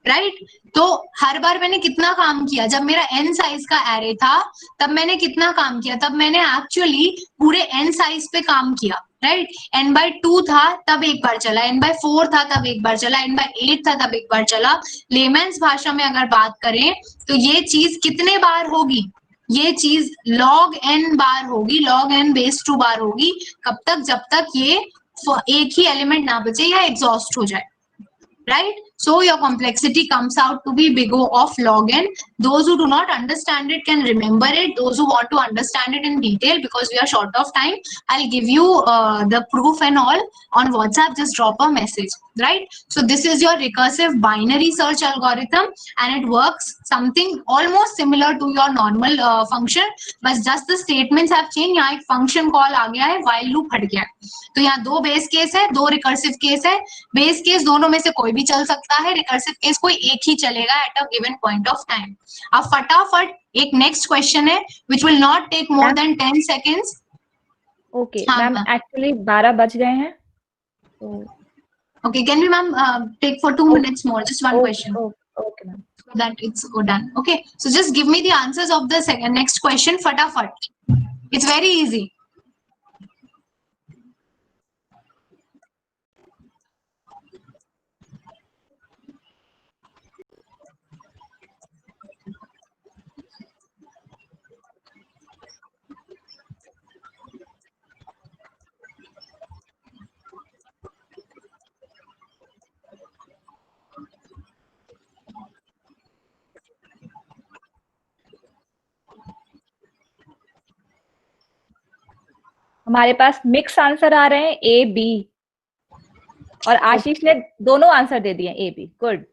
राइट? तो हर बार मैंने कितना काम किया? जब मेरा n साइज का एरे था तब मैंने कितना काम किया? तब मैंने एक्चुअली पूरे n साइज पे काम किया, राइट? n/2 था तब एक बार चला, n/4 था तब एक बार चला, n/8 था तब एक बार चला। लेमेन्स भाषा में अगर बात करें तो ये चीज कितने बार होगी? ये चीज log n बार होगी, log n बेस 2 बार होगी। कब तक? जब तक ये एक ही एलिमेंट ना बचे या एग्जॉस्ट हो जाए, right? So your complexity comes out to be big O of log n. Those who do not understand it can remember it. Those who want to understand it in detail, because we are short of time, I'll give you the proof and all on WhatsApp. Just drop a message, right? So this is your recursive binary search algorithm, and it works something almost similar to your normal function, but just the statements have changed. यहाँ एक function call आ गया है, while loop हट गया है। तो यहाँ दो बेस केस है, दो रिकर्सिव केस है। बेस केस दोनों में से कोई भी चल सकता है, रिकर्सिव केस कोई एक ही चलेगा at a given point of time. अब फटाफट एक नेक्स्ट क्वेश्चन है which will not take more than 10 seconds. Okay ma'am, actually 12 बज गए हैं तो okay, can we ma'am take for 2 minutes more, just one question? Okay ma'am, so that it's done. Okay, so just give me the answers of the next question fatafat. It's very easy. हमारे पास मिक्स आंसर आ रहे हैं ए बी, और आशीष ने दोनों आंसर दे दिए ए बी। गुड।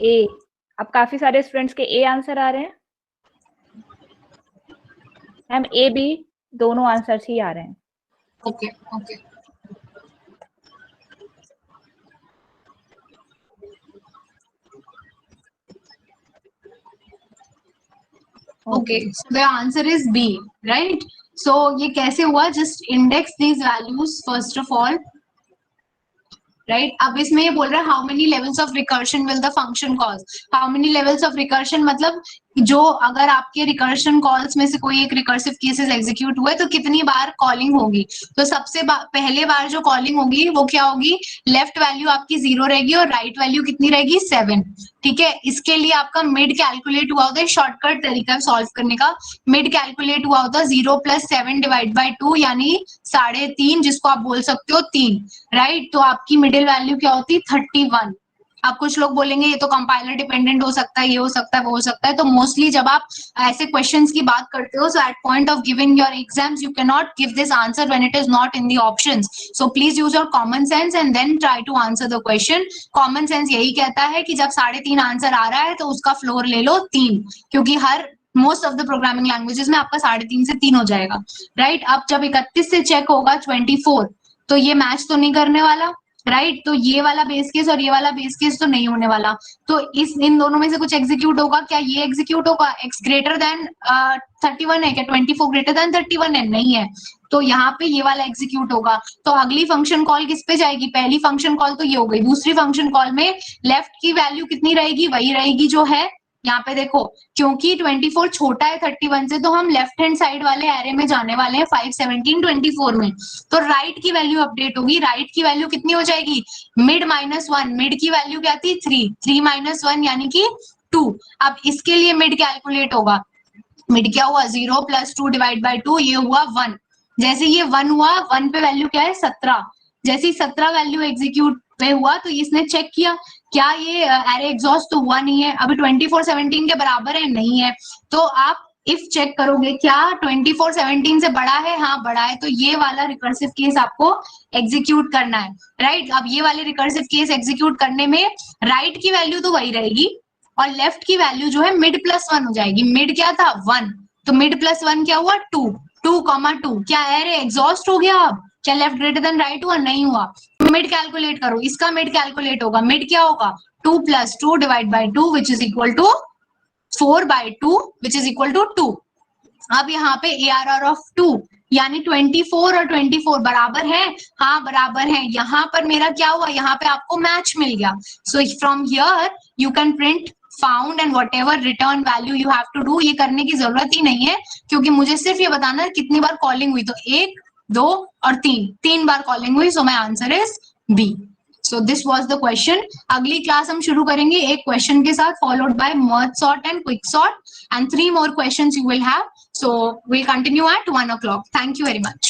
ए, अब काफी सारे स्टूडेंट्स के ए आंसर आ रहे हैं। मैम ए बी दोनों आंसर ही आ रहे हैं। Okay okay Okay, so the answer is B, right? So ये कैसे हुआ? Just index these values first of all, right? अब इसमें ये बोल रहा है how many levels of recursion will the function cause? How many levels of recursion मतलब जो अगर आपके रिकर्शन कॉल्स में से कोई एक रिकर्सिव केसेस एग्जीक्यूट हुए तो कितनी बार कॉलिंग होगी। तो सबसे पहले बार जो कॉलिंग होगी वो क्या होगी, लेफ्ट वैल्यू आपकी 0 रहेगी और राइट वैल्यू कितनी रहेगी 7। ठीक है, इसके लिए आपका मिड कैलकुलेट हुआ होता है, शॉर्टकट तरीका सॉल्व करने का। मिड कैलकुलेट हुआ होता है 0 + 7 / 2 यानी 3.5, जिसको आप बोल सकते हो 3, राइट। तो आपकी मिडिल वैल्यू क्या होती 31। अब कुछ लोग बोलेंगे ये तो कंपाइलर डिपेंडेंट हो सकता है, ये हो सकता है, वो हो सकता है। तो मोस्टली जब आप ऐसे क्वेश्चंस की बात करते हो, so at point of giving your exams you can not give this answer when it is not in the options. So please use your common sense and then try to answer the question. Common sense यही कहता है कि जब 3.5 आंसर आ रहा है तो उसका फ्लोर ले लो 3, क्योंकि हर most of the programming languages में आपका 3.5 से 3 हो जाएगा, राइट। अब जब 31 से चेक होगा 24, तो ये मैच तो नहीं करने वाला, राइट। तो ये वाला बेस केस और ये वाला बेस केस तो नहीं होने वाला। तो इन दोनों में से कुछ एग्जीक्यूट होगा। क्या ये एग्जीक्यूट होगा? x ग्रेटर देन 31 है क्या? 24 ग्रेटर देन 31 है? नहीं है। तो यहाँ पे ये वाला एग्जीक्यूट होगा। तो अगली फंक्शन कॉल किस पे जाएगी? पहली फंक्शन कॉल तो ये हो गई। दूसरी फंक्शन कॉल में लेफ्ट की वैल्यू कितनी रहेगी? वही रहेगी जो है यहाँ पे। देखो, क्योंकि 24 छोटा है 31 से, तो हम लेफ्ट हैंड साइड वाले एरे में जाने वाले हैं 5, 17, 24 में। तो राइट की वैल्यू अपडेट होगी। राइट की वैल्यू कितनी हो जाएगी? मिड -1। मिड की वैल्यू क्या थी? 3। 3 - 1 यानी कि 2। अब इसके लिए मिड कैलकुलेट होगा। मिड क्या हुआ? 0 + 2 / 2, ये हुआ 1। जैसे ये 1 हुआ, 1 पे वैल्यू क्या है? 17। जैसे 17 वैल्यू एग्जीक्यूट पे हुआ तो इसने चेक किया क्या ये एरे एग्जॉस्ट तो हुआ नहीं है। अभी 24 17 के बराबर है? नहीं है। तो आप इफ चेक करोगे क्या 24 17 से बड़ा है? हाँ बड़ा है। तो ये वाला रिकर्सिव केस आपको एग्जीक्यूट करना है, राइट। अब ये वाले रिकर्सिव केस एग्जीक्यूट करने में राइट की वैल्यू तो वही रहेगी और लेफ्ट की वैल्यू जो है मिड +1 हो जाएगी। मिड क्या था? 1। तो मिड +1 क्या हुआ? 2। 2, 2 क्या एरे एग्जॉस्ट हो गया? अब क्या लेफ्ट ग्रेटर देन राइट हुआ? नहीं हुआ। मिड कैलकुलेट करो, इसका मिड कैलकुलेट होगा। मिड क्या होगा? 2 + 2 / 2 which is equal to 4/2 which is equal to 2। अब यहाँ पे ARR ऑफ 2 यानी 24 और 24 बराबर है? हाँ बराबर है। यहाँ पर मेरा क्या हुआ? यहाँ पे आपको मैच मिल गया। So from here you can print found and whatever return value you have to do. ये करने की जरूरत ही नहीं है, क्योंकि मुझे सिर्फ ये बताना है कितनी बार कॉलिंग हुई। तो 1, 2 और 3 बार कॉलिंग हुई। So my answer is B. So this was the question. अगली क्लास हम शुरू करेंगे एक क्वेश्चन के साथ, followed by merge sort and quick sort, and 3 more questions you will have. So we'll continue at 1 o'clock. Thank you very much.